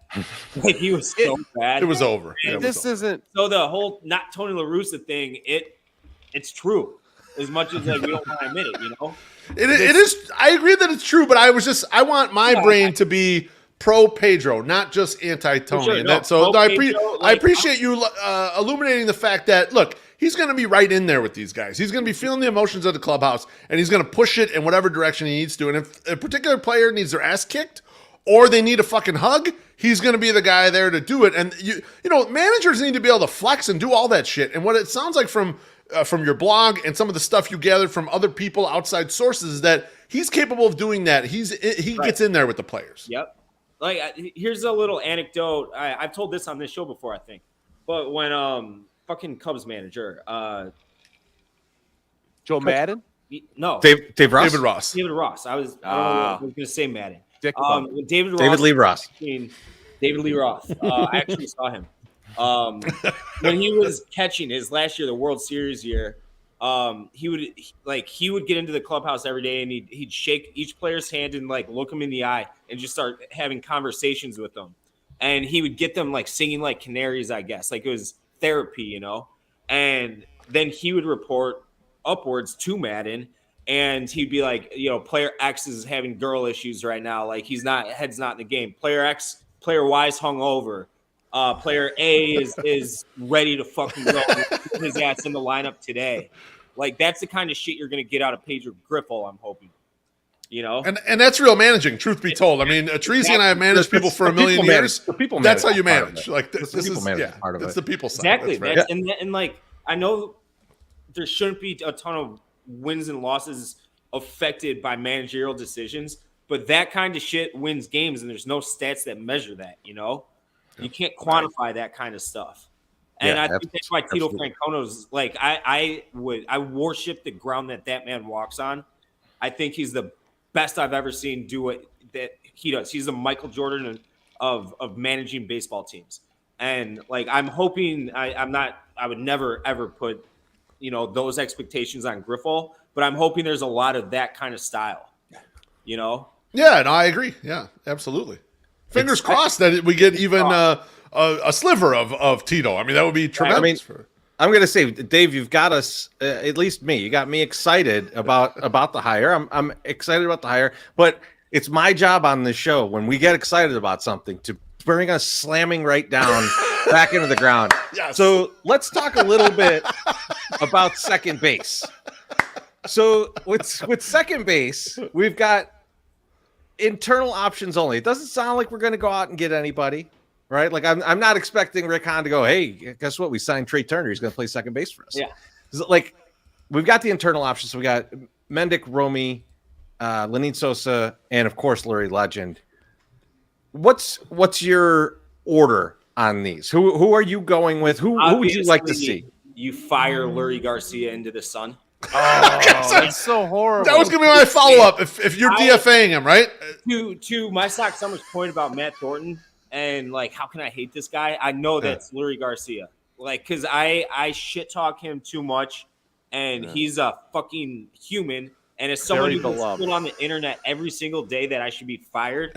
Like, he was so bad. It was over. Isn't so the whole not Tony La Russa thing. It's true, as much as like we don't want to admit it. You know, it is. I agree that it's true, but I want my brain to be pro Pedro, not just anti Tony. Sure, I appreciate you illuminating the fact that, look, he's going to be right in there with these guys. He's going to be feeling the emotions of the clubhouse, and he's going to push it in whatever direction he needs to. And if a particular player needs their ass kicked, or they need a fucking hug, he's going to be the guy there to do it. And you know, managers need to be able to flex and do all that shit. And what it sounds like from your blog and some of the stuff you gathered from other people, outside sources, is that he's capable of doing that. He right. Gets in there with the players. Yep. Like, here's a little anecdote. I've told this on this show before, I think. But when fucking Cubs manager, Joe Madden? No. Dave Ross? David Ross. I was going to say Madden. David Lee Ross. David Lee Roth. I actually saw him when he was catching his last year, the World Series year. He would get into the clubhouse every day, and he'd shake each player's hand and like look them in the eye and just start having conversations with them. And he would get them like singing like canaries, I guess, like it was therapy, you know. and then he would report upwards to Madden, and he'd be like, player X is having girl issues right now. Like head's not in the game. Player X, player Y is hungover. Player A is ready to fucking go. Put his ass in the lineup today. Like that's the kind of shit you're gonna get out of Pedro Griffo, I'm hoping. And that's real managing. Truth be told, I mean, Treese and I have managed people for a million years. That's how you manage. Like this is part of it. It's the people side. Exactly. Right. And like I know there shouldn't be a ton of wins and losses affected by managerial decisions, but that kind of shit wins games, and there's no stats that measure that. You can't quantify that kind of stuff. And I think that's why Tito Francona's like I worship the ground that man walks on. I think he's the best I've ever seen do it that he does. He's the Michael Jordan of managing baseball teams. And like I'm hoping I would never ever put those expectations on Griffo, but I'm hoping there's a lot of that kind of style. Yeah, no, I agree. Yeah, absolutely. Fingers crossed that we get even a sliver of Tito. I mean, that would be tremendous. I'm going to say, Dave, you've got us, at least me, you got me excited about the hire. I'm excited about the hire, but it's my job on this show when we get excited about something to bring us slamming right down back into the ground. Yes. So let's talk a little bit about second base. So with second base, we've got internal options only. It doesn't sound like we're going to go out and get anybody. Right, like I'm not expecting Rick Hahn to go, hey, guess what? We signed Trey Turner. He's going to play second base for us. Yeah, like we've got the internal options. So we got Mendick, Romy, Lenyn Sosa, and of course Lurie Legend. What's your order on these? Who are you going with? Who would you like to see? You fire Lurie Garcia into the sun. Oh, that's so horrible. That was going to be my follow up. If you're DFAing him, right? To my Sock Summer's point about Matt Thornton. And like, how can I hate this guy? I know that's Lurie Garcia. Like, because I shit talk him too much, and he's a fucking human. And as someone who's put on the internet every single day that I should be fired,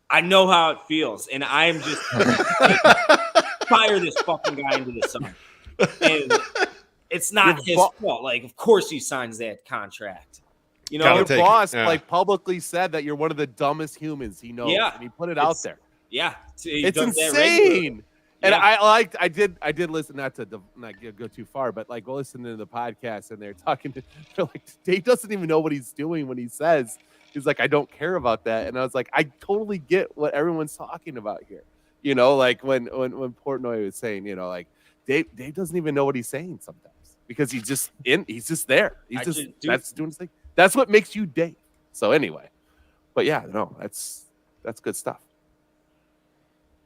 I know how it feels, and I am just fire this fucking guy into the sun. And it's not his fault. Like, of course he signs that contract. Your boss like publicly said that you're one of the dumbest humans he knows. Yeah, and he put it out there. Yeah, it's insane. And I did listen, not go too far, but like go listen to the podcast, and they're like, Dave doesn't even know what he's doing when he says he's like, I don't care about that. And I was like, I totally get what everyone's talking about here. Like when Portnoy was saying, like Dave doesn't even know what he's saying sometimes because he's just there. That's doing his thing. That's what makes you Dave. So anyway, but yeah, no, that's good stuff.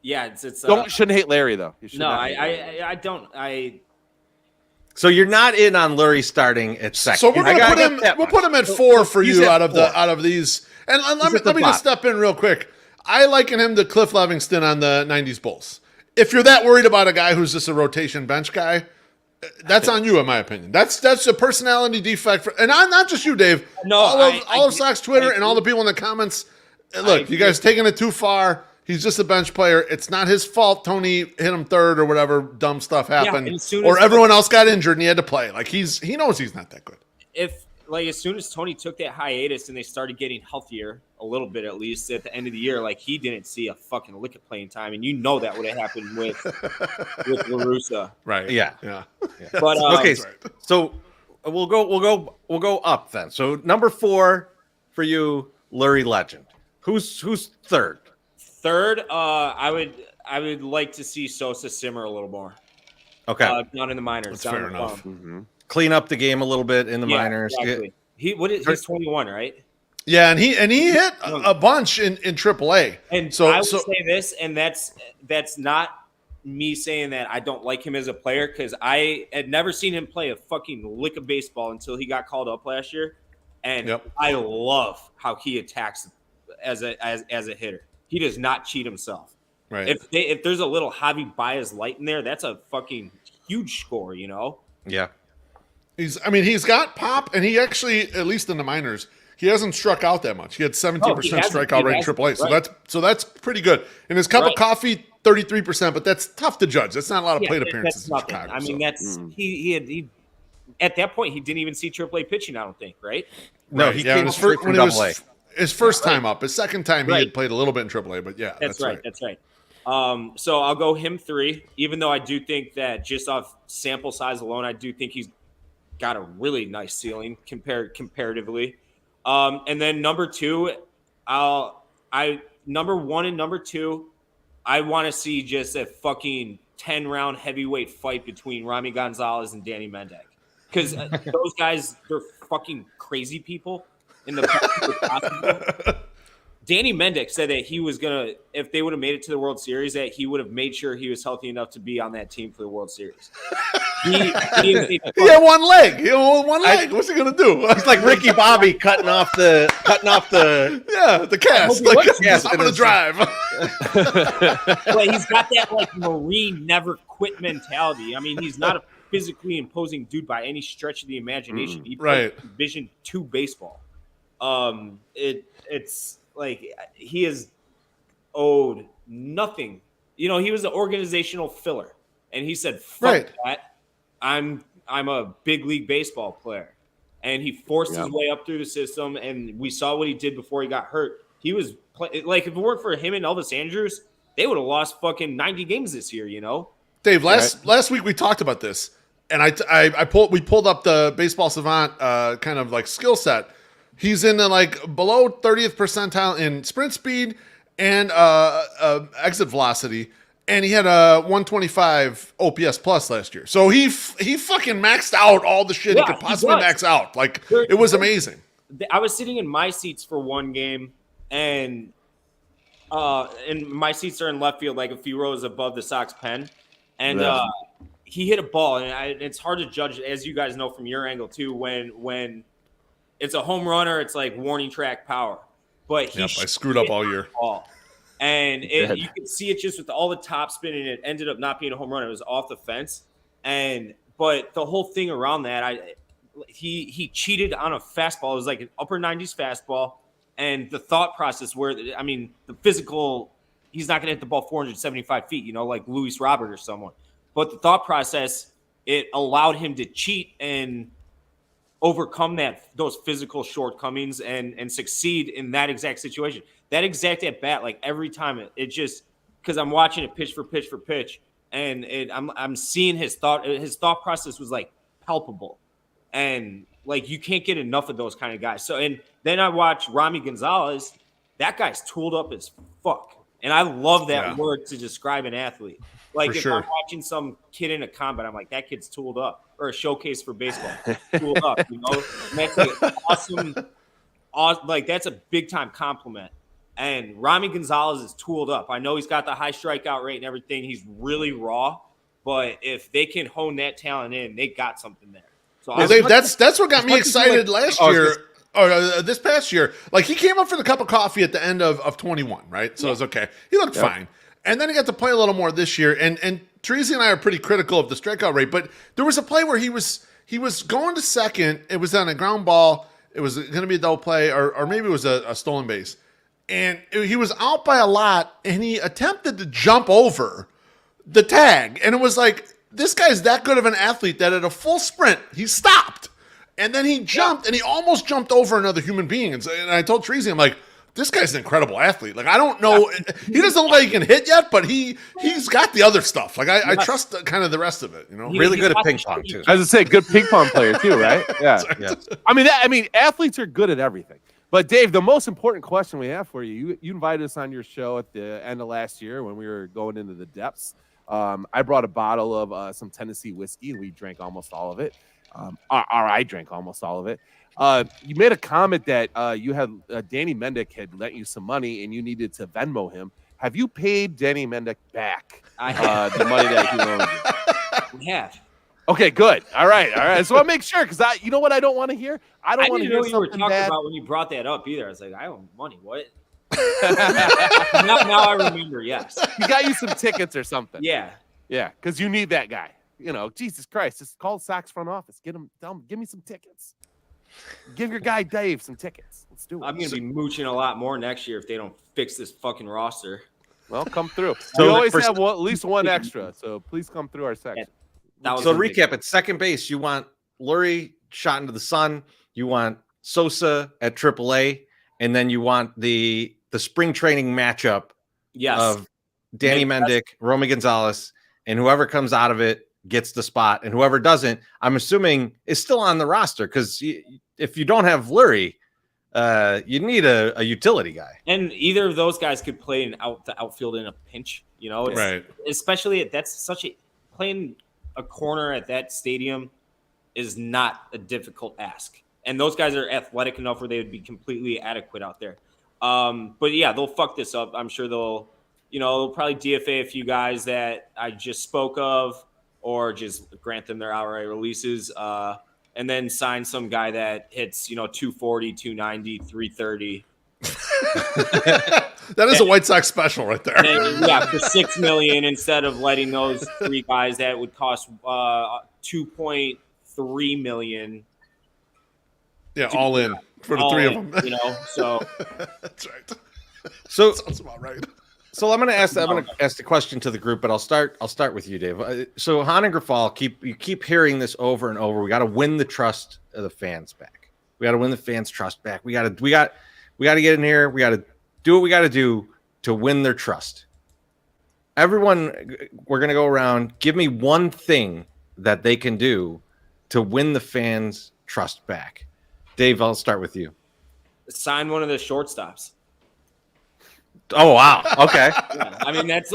Yeah, it's shouldn't hate Larry though. I don't. So you're not in on Lurie starting at second. So we'll put him at 4 for you out of these. And let me just step in real quick. I liken him to Cliff Livingston on the 90s Bulls. If you're that worried about a guy who's just a rotation bench guy, that's on you, in my opinion. That's a personality defect. And not just you, Dave. No, all of Sox Twitter and all the people in the comments. Look, you guys taking it too far. He's just a bench player. It's not his fault Tony hit him third or whatever dumb stuff happened. Or everyone else got injured and he had to play. Like he knows he's not that good. As soon as Tony took that hiatus and they started getting healthier a little bit, at least at the end of the year, like he didn't see a fucking lick of playing time. And that would have happened with La Russa. Right. Yeah. But okay. So we'll go up then. So number 4 for you, Lurie Legend. Who's third? Third, I would like to see Sosa simmer a little more. Okay, down in the minors. That's fair enough. Mm-hmm. Clean up the game a little bit in the minors. Exactly. He's 21, right? Yeah, and he hit a bunch in AAA. And so I would say this, and that's not me saying that I don't like him as a player, because I had never seen him play a fucking lick of baseball until he got called up last year, and I love how he attacks as a hitter. He does not cheat himself. Right. If there's a little Javi Baez light in there, that's a fucking huge score, Yeah. He's got pop, and he actually, at least in the minors, he hasn't struck out that much. He had 17% strikeout rate in AAA, so that's pretty good. In his cup of coffee 33%, but that's tough to judge. That's not a lot of plate appearances in Chicago. I mean, that's he at that point he didn't even see AAA pitching. I don't think, right? No, he came straight from AA. His first time up. His second time he had played a little bit in AAA, but that's right. That's right. So I'll go him 3, even though I do think that just off sample size alone, I do think he's got a really nice ceiling comparatively. And then number 2, number 1 and number 2, I want to see just a fucking 10-round heavyweight fight between Rami Gonzalez and Danny Mendick. Because those guys, they're fucking crazy people in the possible. Danny Mendick said that he was going to, if they would have made it to the World Series, that he would have made sure he was healthy enough to be on that team for the World Series. He had one leg. He had one leg. What's he going to do? He's like Ricky Bobby cutting off the the cast. Like, I'm going to drive. But he's got that like Marine never quit mentality. I mean, he's not a physically imposing dude by any stretch of the imagination. He plays Division II baseball. It's like he is owed nothing. You know, he was an organizational filler, and he said, "Fuck that! I'm a big league baseball player," and he forced his way up through the system. And we saw what he did before he got hurt. He was like, if it weren't for him and Elvis Andrus, they would have lost fucking 90 games this year. You know, Dave. Last week we talked about this, and we pulled up the Baseball Savant kind of like skill set. He's in the like below 30th percentile in sprint speed and exit velocity, and he had a 125 OPS plus last year. So he fucking maxed out all the shit he could possibly max out. Like, it was amazing. I was sitting in my seats for one game, and my seats are in left field, like a few rows above the Sox pen, and he hit a ball, and it's hard to judge, as you guys know from your angle too, when it's a home run or it's like warning track power. But I screwed up all year. And you could see it just with all the top spin, and it ended up not being a home run. It was off the fence. But the whole thing around that, he cheated on a fastball. It was like an upper 90s fastball. And the thought process the physical, he's not going to hit the ball 475 feet, you know, like Luis Robert or someone. But the thought process, it allowed him to cheat and overcome those physical shortcomings and succeed in that exact situation. That exact at bat, like every time it just, because I'm watching it pitch for pitch, and I'm seeing his thought process was like palpable, and like you can't get enough of those kind of guys. So, and then I watch Rami Gonzalez. That guy's tooled up as fuck, and I love that word to describe an athlete. Like if I'm watching some kid in a combat, I'm like, that kid's tooled up, or a showcase for baseball, tooled up, you know. And that's like awesome. Like that's a big time compliment. And Rami Gonzalez is tooled up. I know he's got the high strikeout rate and everything. He's really raw, but if they can hone that talent in, they got something there. So Dave, that's what got me excited last year. Or this past year. Like, he came up for the cup of coffee at the end of 21, right? So it was okay. He looked fine. And then he got to play a little more this year. And Teresi and I are pretty critical of the strikeout rate, but there was a play where he was going to second. It was on a ground ball. It was going to be a double play, or maybe it was a stolen base. And he was out by a lot, and he attempted to jump over the tag. And it was like, this guy's that good of an athlete that at a full sprint, he stopped. And then he jumped, and he almost jumped over another human being. And I told Teresi, I'm like, this guy's an incredible athlete. Like, I don't know. He doesn't look like he can hit yet, but he's got the other stuff. Like, I trust kind of the rest of it, you know? Really good at ping pong, too. I was going to say, good ping pong player, too, right? Yeah. Yes. I mean, athletes are good at everything. But, Dave, the most important question we have for you invited us on your show at the end of last year when we were going into the depths. I brought a bottle of some Tennessee whiskey, and we drank almost all of it. I drank almost all of it. You made a comment that you had Danny Mendick had lent you some money and you needed to Venmo him. Have you paid Danny Mendick back the money that he loaned you? We have. Okay, good. All right. So I'll make sure, because you know what I don't want to hear? I don't want to hear what you were something talking bad about when you brought that up either. I was like, I owe money. What? now I remember. Yes. He got you some tickets or something. Yeah. Yeah, because you need that guy. You know, Jesus Christ, just call Sox front office. Tell him, give me some tickets. Give your guy Dave some tickets. Let's do it. I'm going to be mooching a lot more next year if they don't fix this fucking roster. Well, come through. So we always for- have at least one extra, so please come through our section. So to recap, at second base, you want Lurie shot into the sun. You want Sosa at AAA, and then you want the spring training matchup of Danny Mendick, Romy Gonzalez, and whoever comes out of it gets the spot, and whoever doesn't, I'm assuming, is still on the roster, because if you don't have Lurie, you need a utility guy. And either of those guys could play the outfield in a pinch, you know, right? Especially playing a corner at that stadium is not a difficult ask. And those guys are athletic enough where they would be completely adequate out there. But yeah, they'll fuck this up. I'm sure they'll probably DFA a few guys that I just spoke of, or just grant them their outright releases, and then sign some guy that hits, 240, 290, 330. That is a White Sox special right there. And, yeah, for $6 million instead of letting those three guys that would cost $2.3 million. Yeah, all in for the three of them. So that's right. So sounds about right. So I'm going to ask the question to the group, but I'll start with you, Dave. So Hahn and Grafal, you keep hearing this over and over. We got to win the trust of the fans back. We got to win the fans' trust back. We got to get in here. We got to do what we got to do to win their trust. Everyone, we're going to go around. Give me one thing that they can do to win the fans' trust back. Dave, I'll start with you. Sign one of the shortstops. Oh, wow. Okay. Yeah, I mean, that's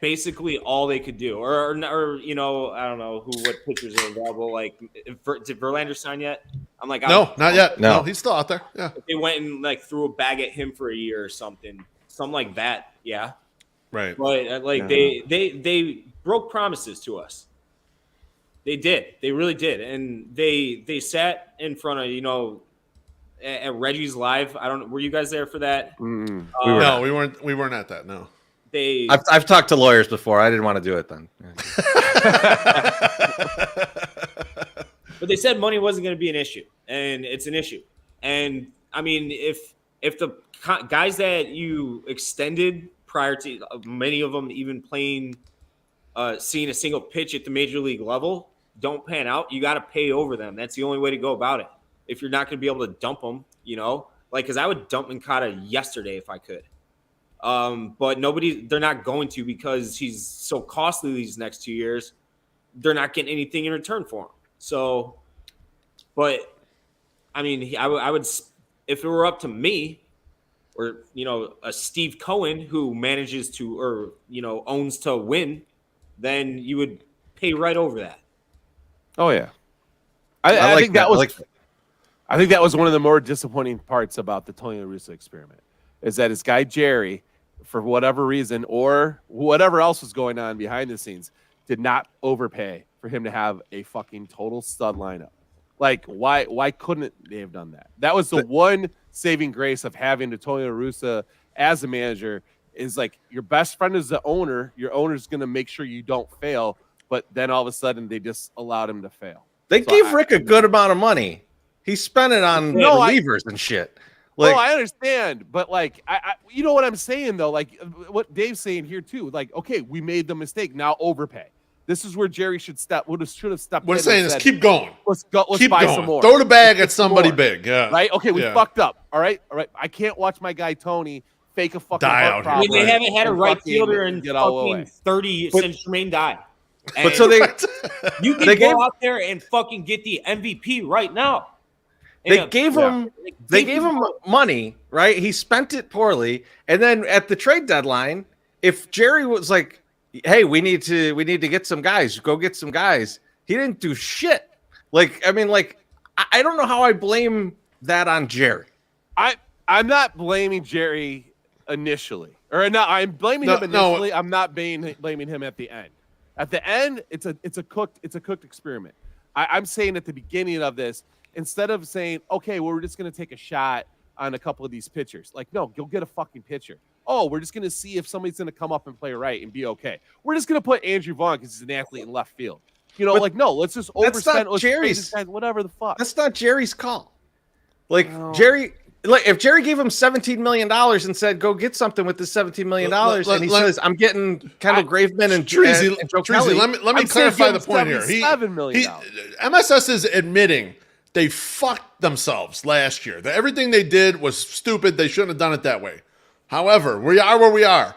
basically all they could do. Or I don't know what pitchers are available. Like, did Verlander sign yet? I'm like, no, not yet. No, he's still out there. Yeah. They went and threw a bag at him for a year or something like that. Yeah. Right. But they broke promises to us. They did. They really did. And they sat in front of, at Reggie's Live. I don't know. Were you guys there for that? We weren't at that. No. I've talked to lawyers before. I didn't want to do it then. But they said money wasn't going to be an issue, and it's an issue. And I mean, if the guys that you extended prior to many of them even playing, seeing a single pitch at the major league level don't pan out, you got to pay over them. That's the only way to go about it. If you're not going to be able to dump them, because I would dump Mancada yesterday if I could. But they're not going to, because he's so costly these next 2 years. They're not getting anything in return for him. So, but I mean, I would, if it were up to me, or, a Steve Cohen who manages to, or, owns to win, then you would pay right over that. Oh yeah. I think that was I think that was one of the more disappointing parts about the Tony La Russa experiment, is that his guy Jerry, for whatever reason or whatever else was going on behind the scenes, did not overpay for him to have a fucking total stud lineup. Like, why couldn't they have done that? That was the one saving grace of having the Tony La Russa as a manager, is like, your best friend is the owner. Your owner's going to make sure you don't fail, but then all of a sudden they just allowed him to fail. They gave Rick a good amount of money. He spent it on relievers and shit. Like, I understand, but like, I you know what I'm saying though? Like what Dave's saying here too. Like, okay, we made the mistake. Now overpay. This is where Jerry should have stepped. What in I'm saying is keep going. Let's buy some more. Throw the bag at somebody big. Yeah. Right. Okay, we fucked up. All right. I can't watch my guy Tony fake a fucking die out. I mean, they haven't had a right fielder in fucking 30 since Jermaine died. But so you can go out there and fucking get the MVP right now. They gave him money, right? He spent it poorly, and then at the trade deadline, if Jerry was like, "Hey, we need to get some guys. Go get some guys," he didn't do shit. Like, I mean, like, I don't know how I blame that on Jerry. I'm not blaming Jerry initially, or no, I'm blaming him initially. I'm not blaming him at the end. At the end, it's a cooked experiment. I'm saying at the beginning of this, instead of saying, okay, well, we're just going to take a shot on a couple of these pitchers. Like, no, go get a fucking pitcher. Oh, we're just going to see if somebody's going to come up and play right and be okay. We're just going to put Andrew Vaughn because he's an athlete in left field. But no, let's just overspend. Jerry's guys, whatever the fuck. That's not Jerry's call. Like, no. Jerry Like if Jerry gave him $17 million and said, "Go get something with this $17 million," and he says, "I'm getting Kendall Graveman and Treasy, Joe Kelly." Let me clarify the point here. $7 million. MSS is admitting they fucked themselves last year. That everything they did was stupid. They shouldn't have done it that way. However, we are where we are.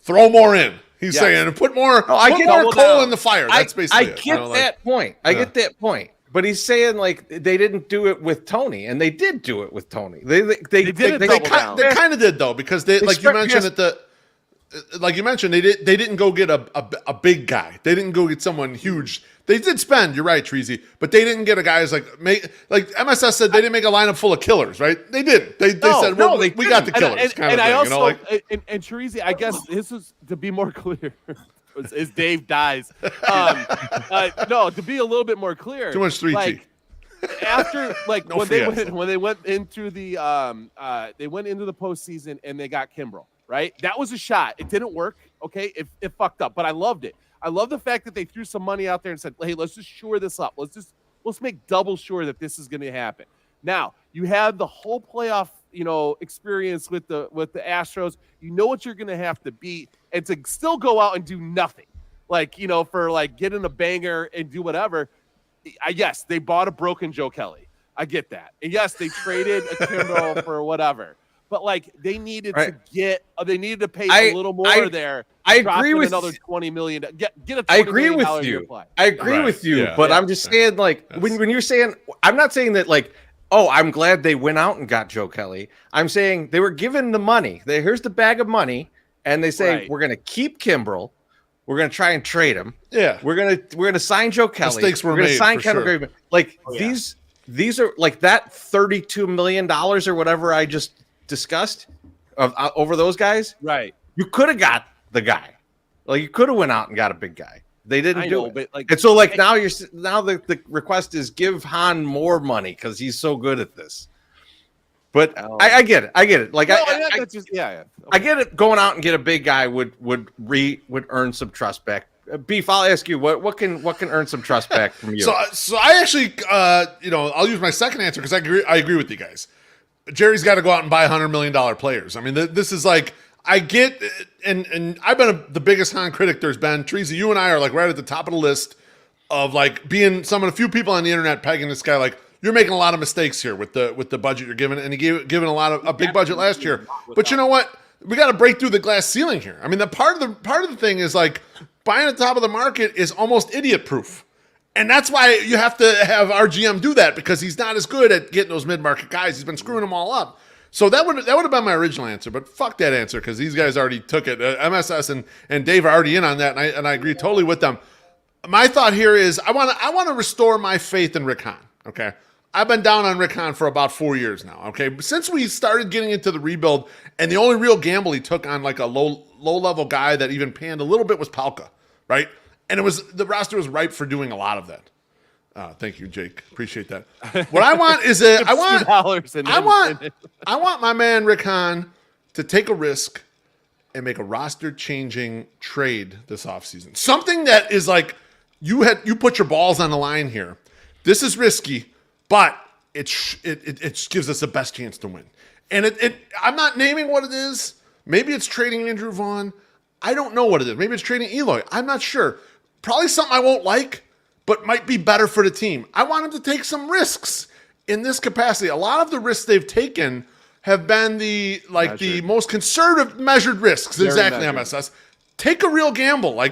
Throw more in. He's saying, and put more coal in the fire. That's basically it. I get that point. I get that point. But he's saying like they didn't do it with Tony, and they did do it with Tony. They kind of did though, because they like you mentioned like you mentioned, they didn't go get a big guy. They didn't go get someone huge. They did spend. You're right, Treasy, but they didn't get a guy who's like MSS said they didn't make a lineup full of killers, right? They did. They said, well, we got the killers. And Treasy, I guess this is to be more clear. As Dave dies, no, to be a little bit more clear. Too much 3T. Like, after when they went into the postseason and they got Kimbrel, right? That was a shot. It didn't work. Okay, it fucked up, but I loved it. I love the fact that they threw some money out there and said, "Hey, let's just shore this up. Let's make double sure that this is going to happen." Now you have the whole playoff, experience with the Astros. You know what you're going to have to beat, and to still go out and do nothing, for getting a banger and do whatever. Yes, they bought a broken Joe Kelly. I get that, and yes, they traded a Kimbrel for whatever. But they needed to pay a little more there. I agree with another $20 million. Get a $20 I agree million with you. Play. I agree with you, but I'm just saying when you're saying, I'm not saying that oh, I'm glad they went out and got Joe Kelly. I'm saying they were given the money. Here's the bag of money, and they say we're going to keep Kimbrel. We're going to try and trade him. Yeah, we're going to sign Joe Kelly. Mistakes were we're going to sign Kendall Graveman. These are that $32 million or whatever I just discussed over those guys. Right. You could have got the guy. You could have went out and got a big guy. They didn't do it. But and so now the request is give Han more money because he's so good at this. But I get it. I get it. I get it. Going out and get a big guy would earn some trust back. Beef, I'll ask you what can earn some trust back from you. So I actually I'll use my second answer because I agree with you guys. Jerry's got to go out and buy $100 million players. I mean, this is I get, and I've been the biggest Han critic there's been. Treasy, you and I are right at the top of the list of being some of the few people on the internet pegging this guy you're making a lot of mistakes here with the budget you're giving, and he given a big budget last year. But you know what? We got to break through the glass ceiling here. I mean, the part of the thing is buying at the top of the market is almost idiot proof. And that's why you have to have our GM do that, because he's not as good at getting those mid-market guys. He's been screwing them all up. So that would have been my original answer, but fuck that answer because these guys already took it. MSS and Dave are already in on that, and I agree totally with them. My thought here is I want to restore my faith in Rick Hahn. Okay, I've been down on Rick Hahn for about 4 years now. Okay, since we started getting into the rebuild, and the only real gamble he took on a low level guy that even panned a little bit was Palka, right? And the roster was ripe for doing a lot of that. Thank you, Jake. Appreciate that. What I want is I want my man Rick Hahn to take a risk and make a roster-changing trade this offseason. Something that is you put your balls on the line here. This is risky, but it gives us the best chance to win. And I'm not naming what it is. Maybe it's trading Andrew Vaughn. I don't know what it is. Maybe it's trading Eloy. I'm not sure. Probably something I won't like, but might be better for the team. I want him to take some risks in this capacity. A lot of the risks they've taken have been the most conservative measured risks. Very exactly, measured. MSS. Take a real gamble.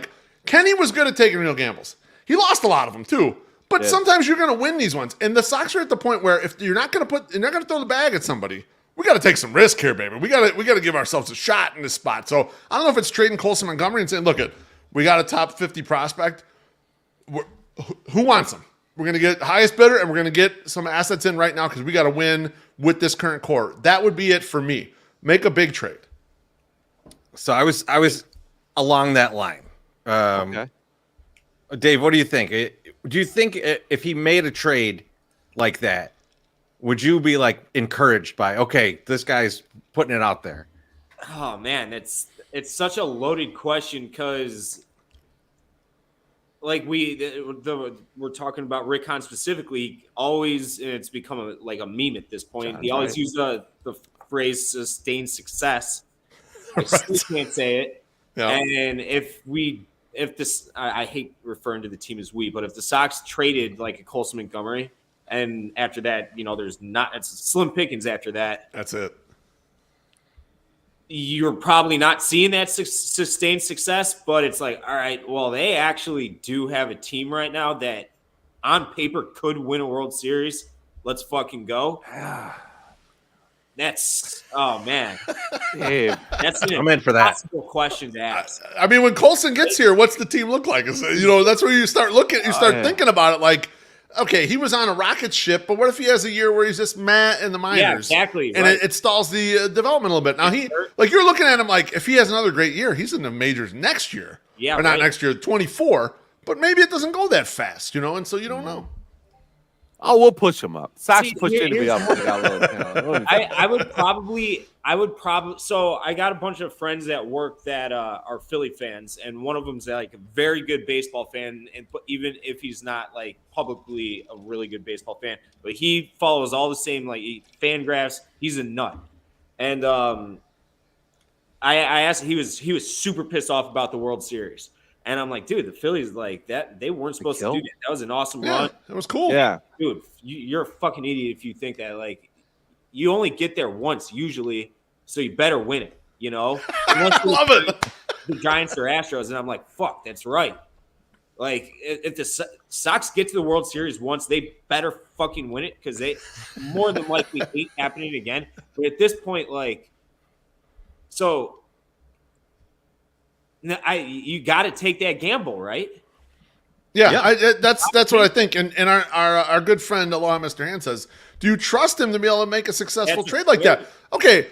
Kenny was good at taking real gambles. He lost a lot of them too. But sometimes you're going to win these ones. And the Sox are at the point where if you're not going to throw the bag at somebody, we got to take some risk here, baby. We got to give ourselves a shot in this spot. So I don't know if it's trading Colson Montgomery and saying, look, we got a top 50 prospect. Who wants them? We're going to get highest bidder, and we're going to get some assets in right now because we got to win with this current core. That would be it for me. Make a big trade. So I was along that line. Okay. Dave, what do you think? Do you think if he made a trade like that, would you be encouraged by, okay, this guy's putting it out there? Oh man, it's such a loaded question because like we're talking about Rick Hahn specifically, always, and it's become a meme at this point. He always used the phrase sustained success. I still can't say it. Yeah. And I hate referring to the team as we, but if the Sox traded like a Colson Montgomery, and after that, it's slim pickings after that. That's it. You're probably not seeing that sustained success, but it's like, all right, well, they actually do have a team right now that on paper could win a World Series. Let's fucking go. That's, oh man. Dave, that's an I'm in for that. impossible question to ask. I mean, when Colson gets here, what's the team look like? That's where you start thinking about it like, okay, he was on a rocket ship, but what if he has a year where he's just in the minors? Yeah, exactly. And it stalls the development a little bit. Now, you're looking at him like, if he has another great year, he's in the majors next year. Yeah. Or not next year, 24. But maybe it doesn't go that fast, and so you don't know. Oh, we'll push him up. Sox pushed him to be up. I would probably. So I got a bunch of friends at work that are Philly fans, and one of them's like a very good baseball fan, and even if he's not like publicly a really good baseball fan, but he follows all the same like fan graphs. He's a nut, and I asked. He was super pissed off about the World Series. And I'm like, dude, the Phillies like that. They weren't supposed to do that. That was an awesome run. It was cool. Yeah, dude, you're a fucking idiot if you think that. Like, you only get there once usually, so you better win it. I love it. The Giants or Astros, and I'm like, fuck, that's right. Like, if the Sox get to the World Series once, they better fucking win it because they more than likely ain't happening again. But at this point, like, so. You got to take that gamble, right? Yeah. That's what I think. And our good friend, Aloha Mr. Hand says, do you trust him to be able to make a successful trade like that? Okay,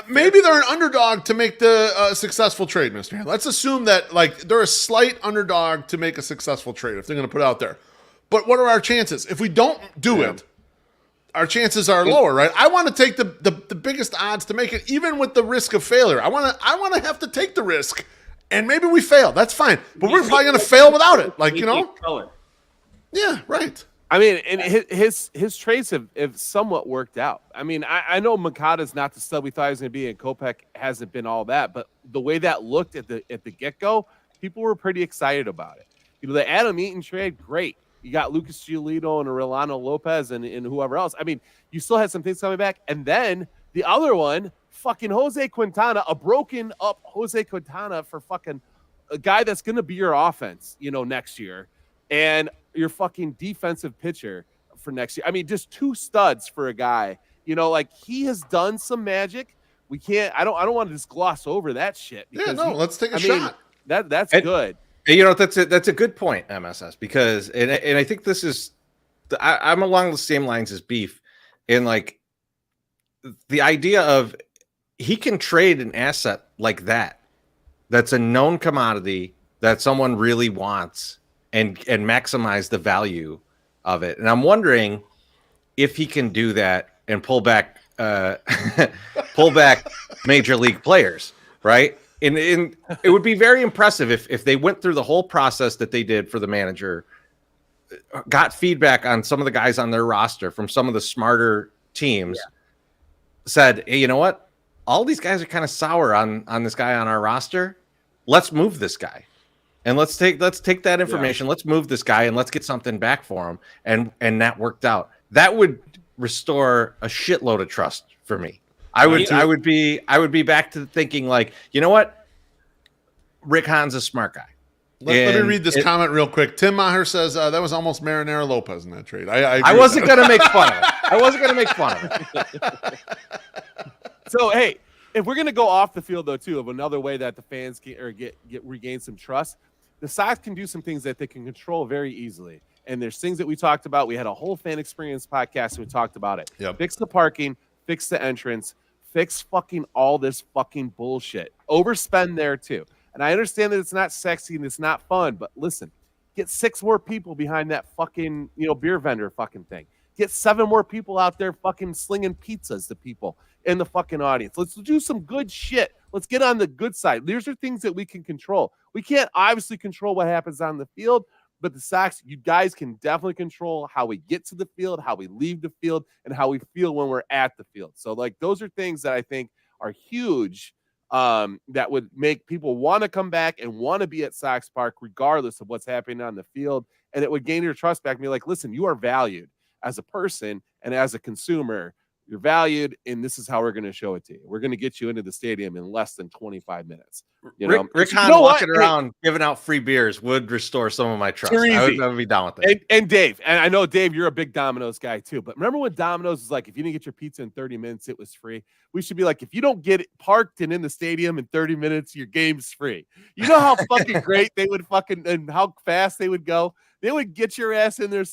maybe they're an underdog to make the successful trade, Mr. Hand. Let's assume that like they're a slight underdog to make a successful trade if they're going to put it out there. But what are our chances? If we don't do it, our chances are lower, right? I want to take the biggest odds to make it, even with the risk of failure. I want to have to take the risk. And maybe we fail. That's fine. But we're probably going to fail without it. Like, Yeah, right. I mean, and his trades have somewhat worked out. I mean, I know Makata's not the stud we thought he was going to be, and Kopech hasn't been all that. But the way that looked at the get-go, people were pretty excited about it. The Adam Eaton trade, great. You got Lucas Giolito and Rolando Lopez and whoever else. I mean, you still had some things coming back. And then the other one, fucking Jose Quintana, a broken up Jose Quintana for fucking a guy that's going to be your offense, next year, and your fucking defensive pitcher for next year. I mean, just two studs for a guy, like he has done some magic. We can't, I don't want to just gloss over that shit. Let's take a shot. That's good. That's a good point, MSS, because, and I think this is, I'm along the same lines as Beef in like the idea of, he can trade an asset like that. That's a known commodity that someone really wants and maximize the value of it. And I'm wondering if he can do that and pull back major league players, right? And it would be very impressive if they went through the whole process that they did for the manager, got feedback on some of the guys on their roster from some of the smarter teams, said, hey, you know what? All these guys are kind of sour on this guy on our roster. Let's move this guy. And let's take that information. Let's move this guy and let's get something back for him. And that worked out. That would restore a shitload of trust for me. I would be back to thinking like, you know what? Rick Hahn's a smart guy. Let me read this comment real quick. Tim Maher says that was almost Marinero Lopez in that trade. I wasn't going to make fun of it. So, hey, if we're going to go off the field, though, too, of another way that the fans get regain some trust, the Sox can do some things that they can control very easily. And there's things that we talked about. We had a whole fan experience podcast, and we talked about it. Yep. Fix the parking, fix the entrance, fix fucking all this fucking bullshit. Overspend there, too. And I understand that it's not sexy and it's not fun, but listen, get 6 more people behind that fucking, beer vendor fucking thing. Get 7 more people out there fucking slinging pizzas to people in the fucking audience. Let's do some good shit. Let's get on the good side. These are things that we can control. We can't obviously control what happens on the field, But the Sox, you guys can definitely control how we get to the field, how we leave the field, and how we feel when we're at the field. So, like, those are things that I think are huge, that would make people want to come back and want to be at Sox Park regardless of what's happening on the field. And it would gain your trust back and be like, listen, you are valued as a person and as a consumer. You're valued, and this is how we're going to show it to you. We're going to get you into the stadium in less than 25 minutes. Rick Hahn walking around giving out free beers would restore some of my trust. I would be down with that. And Dave, and I know, Dave, you're a big Domino's guy too, but remember when Domino's was like, if you didn't get your pizza in 30 minutes, it was free? We should be like, if you don't get it parked and in the stadium in 30 minutes, your game's free. You know how fucking great they would and how fast they would go? They would get your ass in there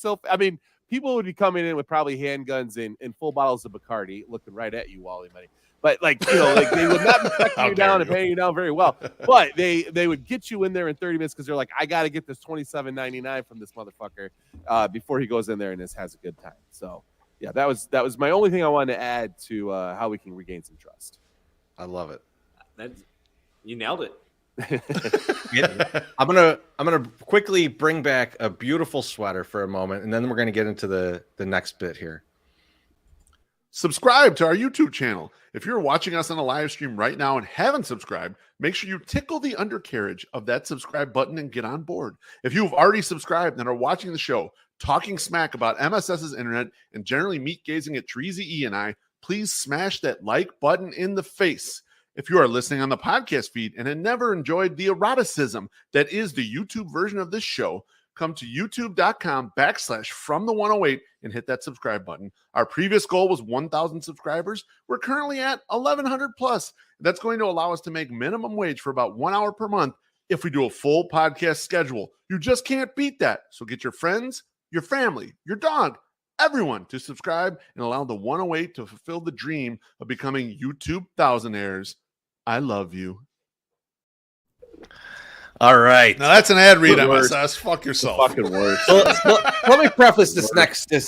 people would be coming in with probably handguns and full bottles of Bacardi looking right at you, Wally, buddy. But like they would not be checking you down and paying you down very well. But they would get you in there in 30 minutes because they're like, I got to get this $27.99 from this motherfucker before he goes in there and has a good time. So yeah, that was my only thing I wanted to add to how we can regain some trust. I love it. You nailed it. I'm gonna quickly bring back a beautiful sweater for a moment, and then we're gonna get into the next bit here. Subscribe to our YouTube channel. If you're watching us on a live stream right now and haven't subscribed, make sure you tickle the undercarriage of that subscribe button and get on board. If you've already subscribed and are watching the show, talking smack about MSS's internet and generally meat gazing at Treasy E and I, please smash that like button in the face. If you are listening on the podcast feed and have never enjoyed the eroticism that is the YouTube version of this show, come to youtube.com/FromThe108 and hit that subscribe button. Our previous goal was 1,000 subscribers. We're currently at 1,100 plus. That's going to allow us to make minimum wage for about 1 hour per month if we do a full podcast schedule. You just can't beat that. So get your friends, your family, your dog, everyone to subscribe and allow the 108 to fulfill the dream of becoming YouTube thousandaires. I love you. All right. Now that's an ad read, MSS. Fuck yourself. Fucking worst. Let me preface this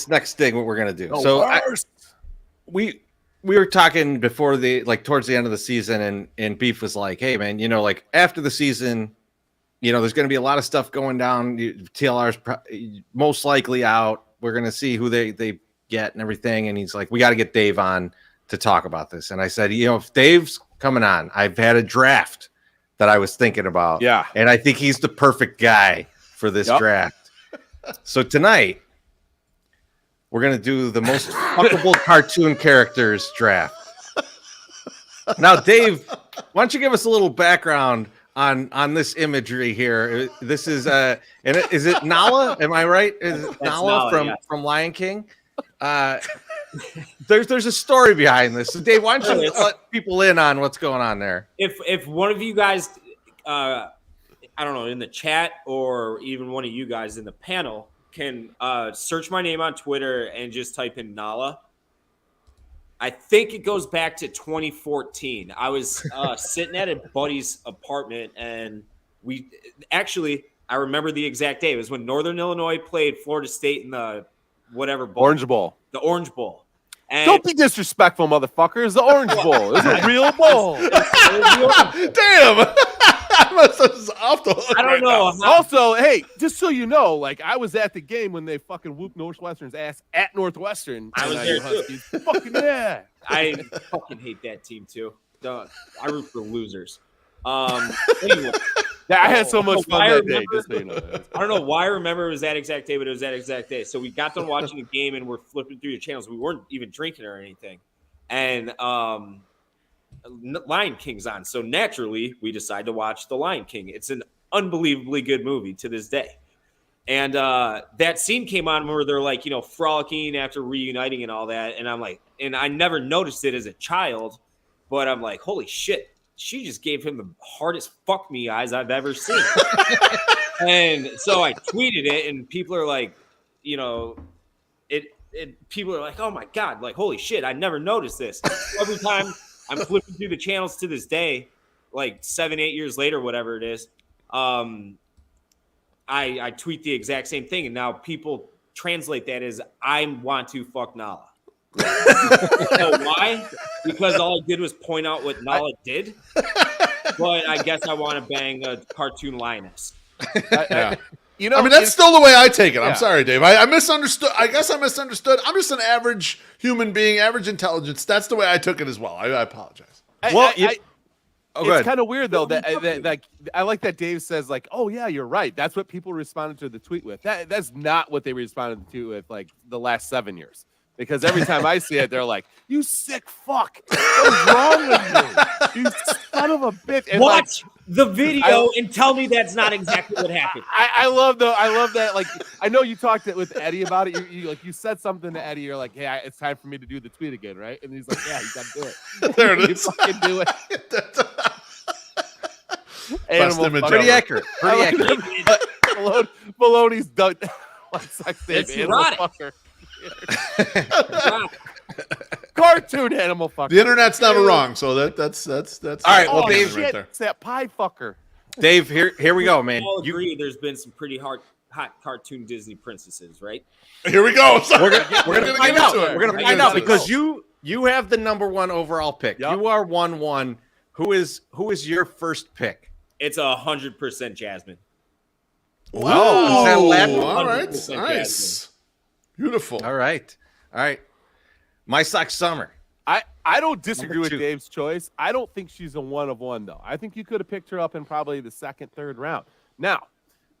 next thing, what we're going to do. We were talking before towards the end of the season, and Beef was like, hey man, after the season, there's going to be a lot of stuff going down. TLR's most likely out. We're going to see who they get and everything. And he's like, we got to get Dave on to talk about this. And I said, if Dave's coming on, I've had a draft that I was thinking about. Yeah. And I think he's the perfect guy for this draft. So tonight, we're going to do the most fuckable cartoon characters draft. Now, Dave, why don't you give us a little background on this imagery here? This is is it Nala? Am I right? Is it Nala from Lion King? There's a story behind this. So Dave, why don't you let people in on what's going on there? If one of you guys, I don't know, in the chat or even one of you guys in the panel can search my name on Twitter and just type in Nala. I think it goes back to 2014. I was sitting at a buddy's apartment, and I remember the exact day. It was when Northern Illinois played Florida State in the whatever bowl. Orange Bowl. The Orange Bowl. And don't be disrespectful, motherfuckers. The Orange Bowl. It's a real bowl. Damn. Off the hook. I don't know. Also, hey, just so you know, I was at the game when they fucking whooped Northwestern's ass at Northwestern. I was there too. Fucking yeah. I fucking hate that team too. I root for losers. Anyway. Yeah, I had so much fun that day. Just so you know. I don't know why I remember it was that exact day, but it was that exact day. So we got done watching the game and we're flipping through the channels. We weren't even drinking or anything. And Lion King's on. So naturally, we decide to watch The Lion King. It's an unbelievably good movie to this day. And that scene came on where they're frolicking after reuniting and all that. And I'm like, and I never noticed it as a child, but I'm like, holy shit. She just gave him the hardest fuck me eyes I've ever seen. And so I tweeted it, and people are like, people are like, oh my God, holy shit, I never noticed this. Every time I'm flipping through the channels to this day, 7-8 years later, whatever it is, I tweet the exact same thing. And now people translate that as I want to fuck Nala. So why? Because all I did was point out what Nala did. But I guess I want to bang a cartoon lioness. You know, I mean, that's still the way I take it. Yeah. I'm sorry, Dave. I misunderstood. I guess I misunderstood. I'm just an average human being, average intelligence. That's the way I took it as well. I apologize. It's kind of weird though that I like that Dave says like, oh yeah, you're right. That's what people responded to the tweet with. That's not what they responded to with like the last 7 years. Because every time I see it, they're like, "You sick fuck! What is wrong with you? You son of a bitch!" And watch the video and tell me that's not exactly what happened. I love that. Like, I know you talked with Eddie about it. You said something to Eddie. You're like, "Hey, it's time for me to do the tweet again, right?" And he's like, "Yeah, you got to do it. There it You is. fucking do it." Best image Pretty ever. accurate. Pretty accurate. Maloney's done. Sex It's animal erotic. fucker. Cartoon animal fucker. The internet's never wrong, so that's all right, well, Dave, right there. It's that pie fucker. Dave, here we go, man. We all agree there's been some pretty hot cartoon Disney princesses, right? Here we go. We're gonna find out. into it. We're gonna find out because you have the number one overall pick. Yep. You are 1-1. Who is your first pick? It's 100% Jasmine. Oh, is that Latin? All right, 100% nice, beautiful. All right. My Sock Summer. I don't disagree with 2. Dave's choice. I don't think she's a one of one though. I think you could have picked her up in probably the second, third round. Now,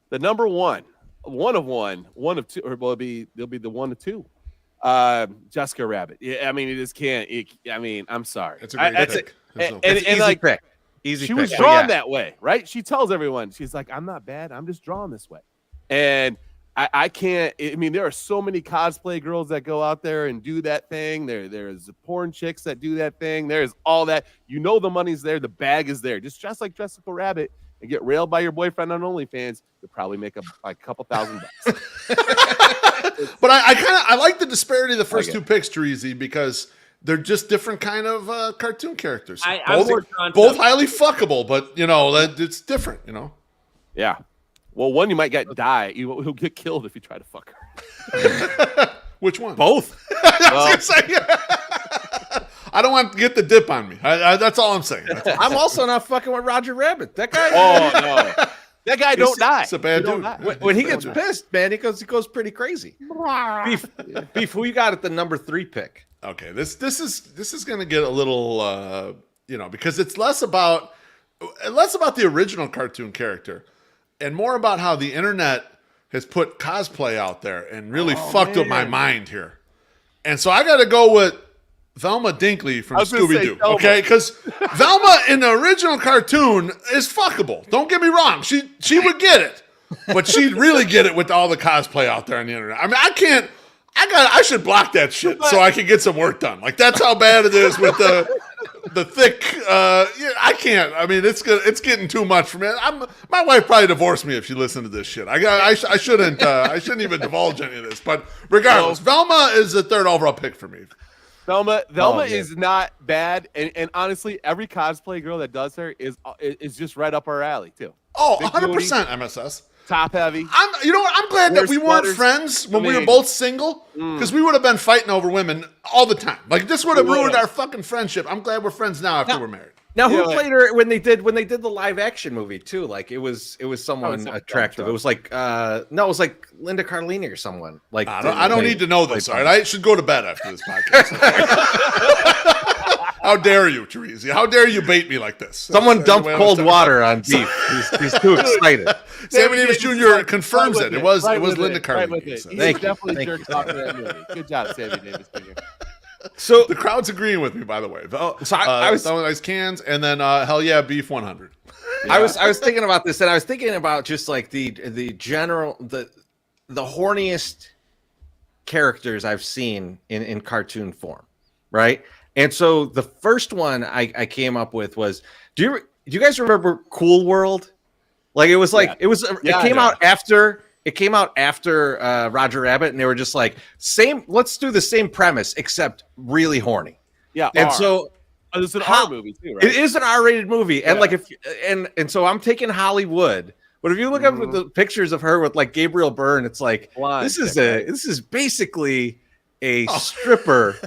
the number one of two, or there'll be the 1 of 2. Jessica Rabbit. Yeah, I mean, it just can't. I'm sorry. It's a great pick. And Easy like, pick. Easy she pick. was drawn that way, right? She tells everyone, she's like, I'm not bad. I'm just drawn this way. And I can't. I mean, there are so many cosplay girls that go out there and do that thing. There's porn chicks that do that thing. There's all that. You know, the money's there. The bag is there. Just dress like Jessica Rabbit and get railed by your boyfriend on OnlyFans. You'll probably make a couple $1,000. But I like the disparity of the first 2 picks, Terezi, because they're just different kind of cartoon characters. Both highly fuckable, but you know it's different. You know. Yeah. Well, one you might die. He'll get killed if you try to fuck her. Which one? Both. I was gonna say, I don't want to get the dip on me. That's all I'm saying. I'm also not fucking with Roger Rabbit. That guy. Oh no, that guy don't die. It's a bad dude. When he gets pissed, man, he goes pretty crazy. Beef. Who you got at the number 3 pick? Okay, this is going to get a little because it's less about the original cartoon character and more about how the internet has put cosplay out there and really fucked with my mind here. And so I got to go with Velma Dinkley from Scooby-Doo. Okay, because Velma in the original cartoon is fuckable. Don't get me wrong. She would get it, but she'd really get it with all the cosplay out there on the internet. I mean, I should block that shit so I can get some work done. Like that's how bad it is with the thick. I can't. I mean, it's getting too much for me. My wife probably divorced me if she listened to this shit. I shouldn't even divulge any of this. But regardless, Velma is the 3rd overall pick for me. Velma is not bad, and honestly, every cosplay girl that does her is just right up our alley too. Oh, Big 100% MSS. Top heavy. You know what? I'm glad that we weren't friends when we were both single, because we would have been fighting over women all the time. Like this would have ruined our fucking friendip. I'm glad we're friends now after we're married. Now, who played her when they did the live action movie too? Like it was someone attractive. It was like it was like Linda Cardellini or someone. Like I don't need to know this. All right, I should go to bed after this podcast. How dare you, Terezi? How dare you bait me like this? Someone dumped cold water on Beef. He's too excited. Sammy Davis Jr. confirms it. It was Linda Cardellini. He's definitely jerked off to that movie. Good job, Sammy Davis Jr. So the crowd's agreeing with me, by the way. So I was nice cans, and then hell yeah, Beef 100. Yeah. I was thinking about this, and I was thinking about just like the general the horniest characters I've seen in cartoon form, right? And so the first one I came up with was, do you guys remember Cool World? Like it was like it came out after Roger Rabbit, and they were just like, let's do the same premise except really horny. Yeah, and so it's an R movie too, right? It is an R-rated movie, and like and so I'm taking Hollywood. But if you look up the pictures of her with like Gabriel Byrne, it's like this is basically a stripper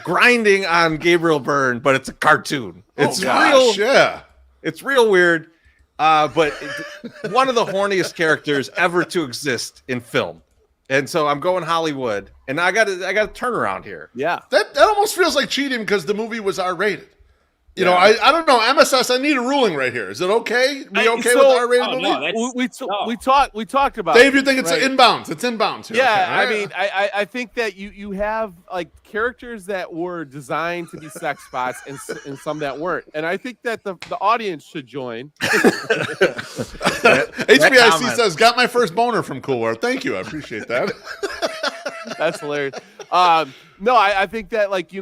grinding on Gabriel Byrne, but it's a cartoon. It's real weird. But one of the horniest characters ever to exist in film. And so I'm going Hollywood, and I got a turnaround here. Yeah. That almost feels like cheating because the movie was R-rated. You know, I don't know. MSS, I need a ruling right here. Is it okay? With R-rated movie? No, we talked about Dave, you think it's inbounds? It's inbounds here. Yeah, okay, right? I mean, I think that you have like characters that were designed to be sex spots and some that weren't, and I think that the audience should join. HBIC says, "Got my first boner from Cool War." Thank you, I appreciate that. That's hilarious. No, I think that like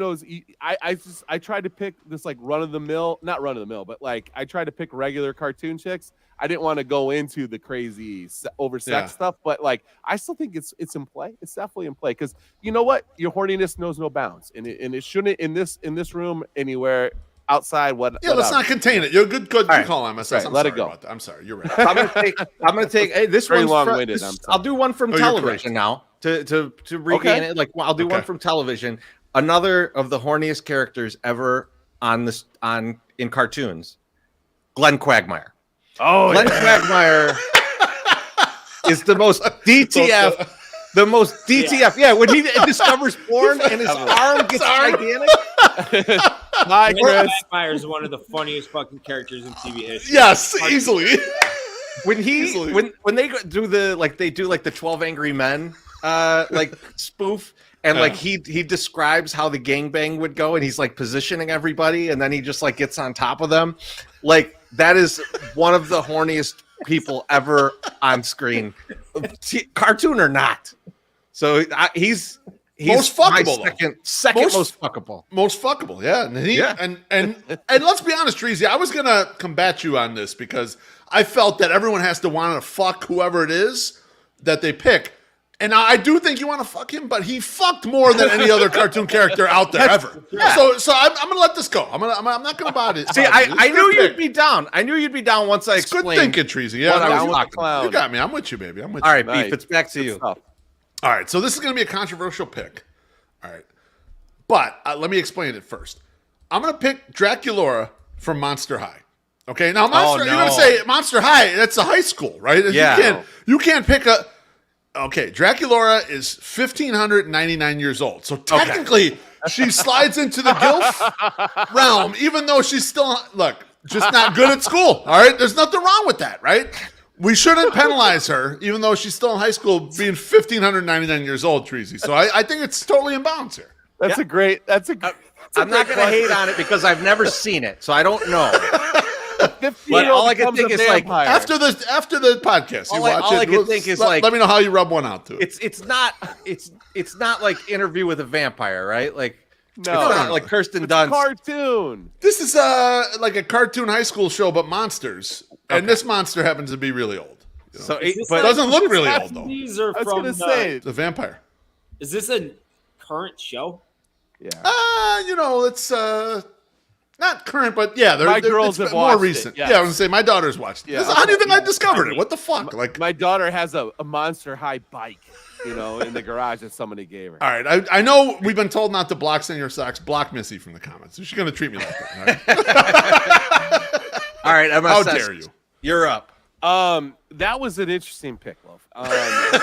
I tried to pick this like not run of the mill, but like I tried to pick regular cartoon chicks. I didn't want to go into the crazy oversex stuff, but like I still think it's in play. It's definitely in play because you know what, your horniness knows no bounds, and it shouldn't in this room anywhere outside. Let's not contain it. You're a good call, MSS. Right, let it go. I'm sorry. You're right. I'm gonna take. Hey, this very one's long-winded. I'll do one from television now to regain it. Like I'll do one from television. Another of the horniest characters ever in cartoons, Glenn Quagmire. Oh, Glenn Quagmire is the most DTF. The most DTF. Yeah, when he discovers porn and his arm gets gigantic. Hi, Chris. Quagmire is one of the funniest fucking characters in TV history. Yes, easily. When they do the 12 Angry Men spoof, and like he describes how the gangbang would go, and he's like positioning everybody, and then he just like gets on top of them. Like that is one of the horniest people ever on screen, cartoon or not. So he's most fuckable. Second most fuckable. Most fuckable, yeah. And let's be honest, Treasy, I was gonna combat you on this because I felt that everyone has to want to fuck whoever it is that they pick. And I do think you want to fuck him, but he fucked more than any other cartoon character out there ever. Yeah. So I'm gonna let this go. I'm not gonna bother it. See, I knew you'd be down. I knew you'd be down once I explained. Good thinking, Treasy. Yeah, you got me. I'm with you, baby. I'm with you. All right, nice. Beef. It's back to you. All right. So this is gonna be a controversial pick. All right, but let me explain it first. I'm gonna pick Draculaura from Monster High. Okay. Now, you're gonna say Monster High. That's a high school, right? Yeah. You can't pick a. Okay, Draculaura is 1,599 years old. So technically, she slides into the GILF realm, even though she's still, just not good at school. All right? There's nothing wrong with that, right? We shouldn't penalize her, even though she's still in high school, being 1,599 years old, Treasy. So I think it's totally in bounds here. I'm not going to hate on it because I've never seen it, so I don't know. But all I can think is vampire. After the podcast, you watch it. All I can think is let me know how you rub one out to it. It's not like Interview with a Vampire, right? Like no, it's not like Kirsten Dunst. Cartoon. This is like a cartoon high school show, but monsters, and this monster happens to be really old. You know? So, but it doesn't look really old though. I was gonna say the vampire. Is this a current show? Yeah. It's not current, but yeah, my girls have more recent. It, yes. Yeah, I was gonna say my daughter's watched it. Yeah, how do you think I discovered it? What the fuck? Like my daughter has a Monster High bike, in the garage that somebody gave her. All right, I know we've been told not to block Senior Socks. Block Missy from the comments. She's gonna treat me like that. Right? All right, how dare you? You're up. That was an interesting pick, love. I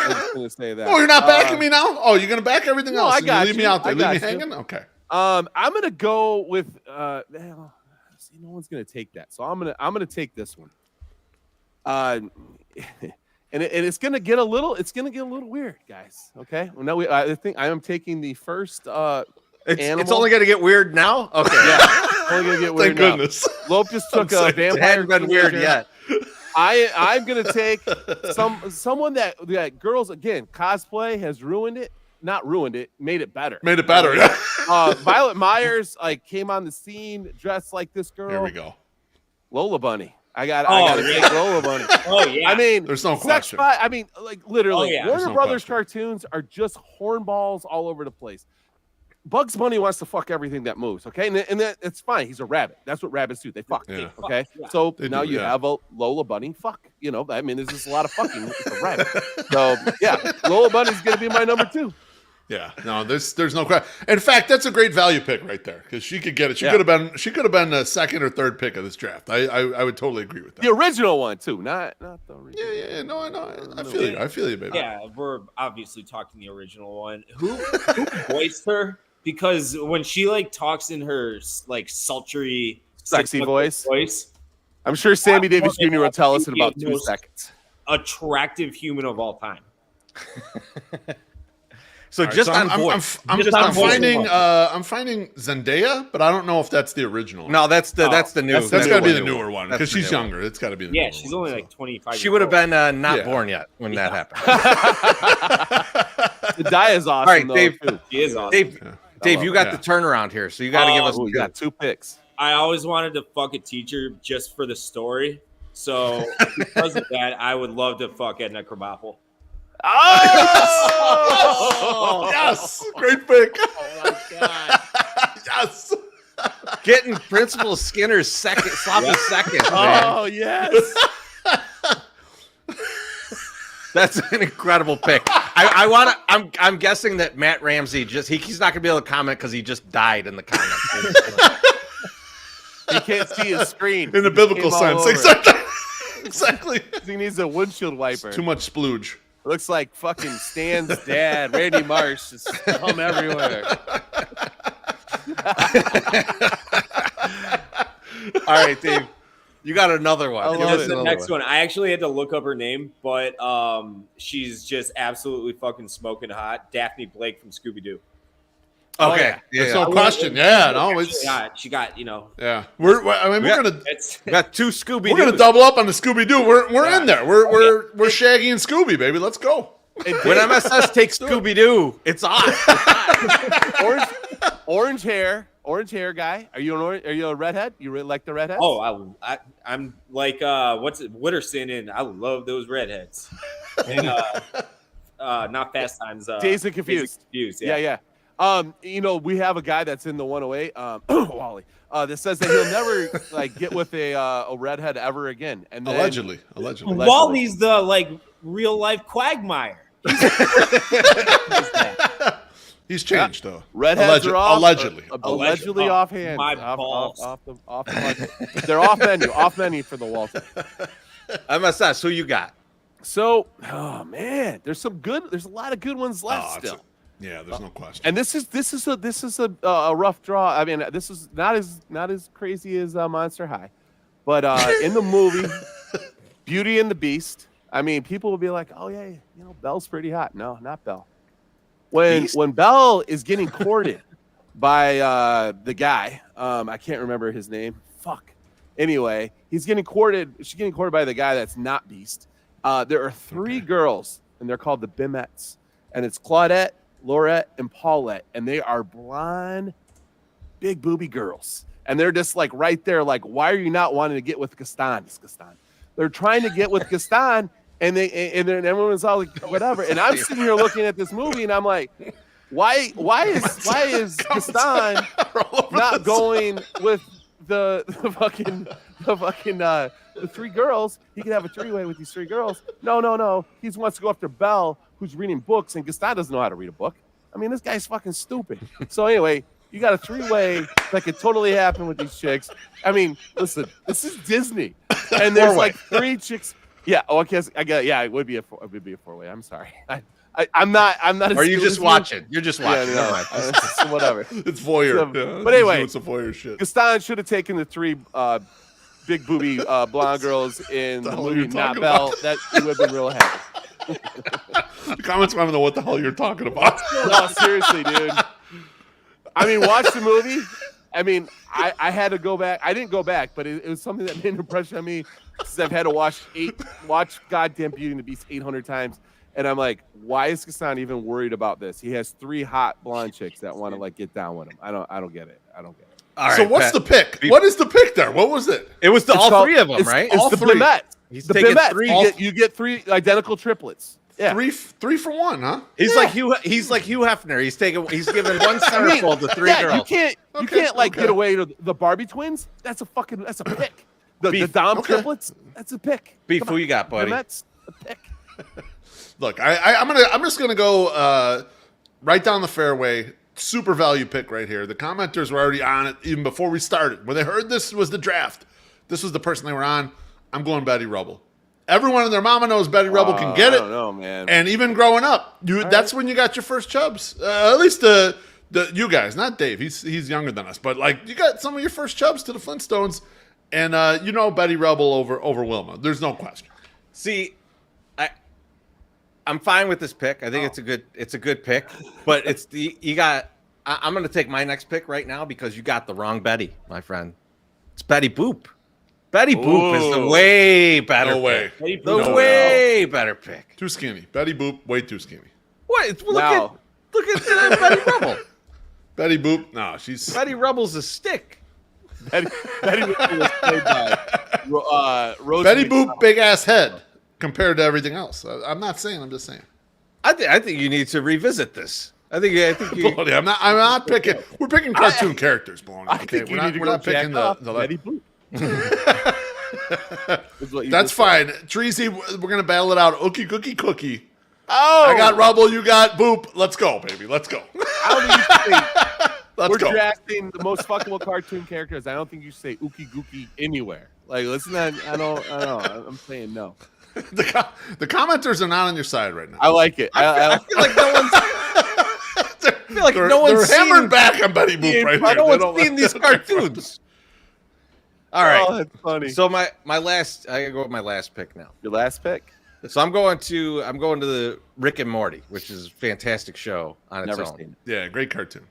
was gonna say that. Oh, you're not backing me now? Oh, you're gonna back everything else? I got you. Leave me out there. Leave me you. hanging. Okay. I'm gonna go with no one's gonna take that, so I'm gonna take this one. And it's gonna get a little weird, guys. Okay. Well, now I think I am taking the first It's only gonna get weird now. Okay. Yeah. Only gonna get weird. Thank goodness. Lopez took a vampire. It hadn't been weird yet. I'm gonna take someone that girls again cosplay has ruined it. Not ruined it, made it better. Made it better, yeah. Violet Myers came on the scene dressed like this girl. Here we go. Lola Bunny. I got to take Lola Bunny. Oh yeah. I mean, there's no question. Literally, Warner Brothers cartoons are just hornballs all over the place. Bugs Bunny wants to fuck everything that moves, okay? And it's fine. He's a rabbit. That's what rabbits do. They fuck, okay? Yeah. So now you have a Lola Bunny fuck. There's just a lot of fucking. It's a rabbit. So, yeah, Lola Bunny's going to be my number 2. Yeah, no, there's no question. In fact, that's a great value pick right there because she could get it. She could have been the second or third pick of this draft. I would totally agree with that. The original one too, not the original. Yeah. No, I know. I feel you, baby. Yeah, we're obviously talking the original one. Who voiced her? Because when she like talks in her like sultry, sexy voice, I'm sure Sammy Davis Jr. will tell us in about 2 seconds. Attractive human of all time. So just on voice. I'm finding Zendaya, but I don't know if that's the original. No, that's the new. That's got to be the newer one because she's younger. It's got to be the newer she's only like 25. She would have been not born yet when that happened. Zendaya is awesome. All right, Dave. She is awesome. Dave, you got the turnaround here, so you got to give us. You got 2 picks. I always wanted to fuck a teacher just for the story. So because of that, I would love to fuck Edna Krabappel. Oh, yes, great pick. Oh my god, yes. Getting Principal Skinner's sloppy second. Oh yes. That's an incredible pick. I'm guessing that Matt Ramsey he's not gonna be able to comment because he just died in the comments. He can't see his screen In the biblical sense. Exactly. He needs a windshield wiper. Too much splooge. Looks like fucking Stan's dad, Randy Marsh, just come everywhere. All right, Dave. You got another one. The next one. I actually had to look up her name, but she's just absolutely fucking smoking hot. Daphne Blake from Scooby-Doo. Okay. There's no question. Yeah, no, she got Yeah, we're gonna got 2 Scooby. We're gonna double up on the Scooby-Doo. We're in there. We're Shaggy and Scooby, baby. Let's go. When MSS takes Scooby-Doo, it's on. Orange hair guy. Are you a redhead? You really like the redheads? Oh, I'm like what's it? Witterson, and I love those redheads. And not Fast Times. Dazed and Confused. Yeah. We have a guy that's in the 108, Wally, that says that he'll never like get with a redhead ever again. And then, allegedly. Wally's the like real life quagmire. He's changed though. Redheads are off, allegedly off hands. My balls. Off the they're off menu for the Walter. MSS, who you got? So, oh man, there's a lot of good ones left still. There's no question. And this is a rough draw. I mean, this is not as crazy as Monster High, but in the movie Beauty and the Beast, I mean, people will be like, "Oh yeah, Belle's pretty hot." No, not Belle. When Belle is getting courted by the guy, I can't remember his name. Fuck. Anyway, she's getting courted by the guy that's not Beast. There are 3 girls, and they're called the Bimettes, and it's Claudette, Laurette, and Paulette, and they are blonde, big booby girls, and they're just like right there, like, why are you not wanting to get with Gaston? It's Gaston. They're trying to get with Gaston, and then everyone's all like, whatever. And I'm sitting here looking at this movie, and I'm like, why is Gaston not going with the 3 girls? He could have a 3-way with these 3 girls. No. He wants to go after Belle, who's reading books, and Gaston doesn't know how to read a book. I mean, this guy's fucking stupid. So anyway, you got a 3-way that could totally happen with these chicks. I mean, listen, this is Disney, and there's like 3 chicks. Yeah. Oh, I guess it would be a 4-way. I'm sorry. I'm not. Are you just watching? You're just watching. Yeah, no, whatever. It's voyeur. So, but anyway, it's a voyeur shit. Gaston should have taken the 3 big booby blonde girls in the movie, not Belle. That would have been real happy. The comments want to know what the hell you're talking about. No, seriously, dude. I mean, watch the movie. I mean, I had to go back. I didn't go back, but it was something that made an impression on me because I've had to watch goddamn Beauty and the Beast 800 times. And I'm like, why is Gaston even worried about this? He has 3 hot blonde chicks that want to like get down with him. I don't get it. All right, so what's the pick? What is the pick there? What was it? It was all 3 of them, right? It's all the 3. Bimette. He's the taking Bimette. 3. You get 3 identical triplets. Yeah, 3 for 1, huh? He's like Hugh Hefner. He's giving one centerfold to 3 girls. You can't get away to the Barbie twins. That's a pick. The Dom triplets. That's a pick. Beef, who you got, buddy? That's a pick. Look, I'm just gonna go right down the fairway. Super value pick right here. The commenters were already on it even before we started. When they heard this was the draft, this was the person they were on. I'm going Betty Rubble. Everyone and their mama knows Betty Rubble can get it. I don't know, man. And even growing up, that's when you got your first chubs. At least the you guys, not Dave. He's younger than us, but like you got some of your first chubs to the Flintstones, and Betty Rubble over Wilma. There's no question. See, I'm fine with this pick. I think it's a good pick, but I'm going to take my next pick right now because you got the wrong Betty, my friend. It's Betty Boop. Betty Boop is the way better pick. Way better pick. Too skinny. Betty Boop, way too skinny. What? Look at Betty Rubble. Betty Boop, no, she's... Betty Rubble's a stick. Betty Boop was played by Rose. Betty Boop, big-ass head compared to everything else. I'm not saying, I'm just saying. I think you need to revisit this. I think you... I'm not picking... We're picking cartoon characters, Baloney. I think we're not picking the Betty Boop. That's fine. Treasy, we're going to battle it out. Ookie cookie cookie. Oh! I got Rubble, you got Boop. Let's go, baby. Let's go. How do you say... We're go. drafting the most fuckable cartoon characters. I don't think you say Ookie Gookie anywhere. Like, listen, I don't know. I'm saying no. The commenters are not on your side right now. I like it. I feel like no one's... They're hammered back on Betty Boop right here. No one's seen these cartoons. All right. Oh, that's funny. So I gotta go with my last pick now. Your last pick? So I'm going to the Rick and Morty, which is a fantastic show on its Never own. seen it. Yeah, great cartoon.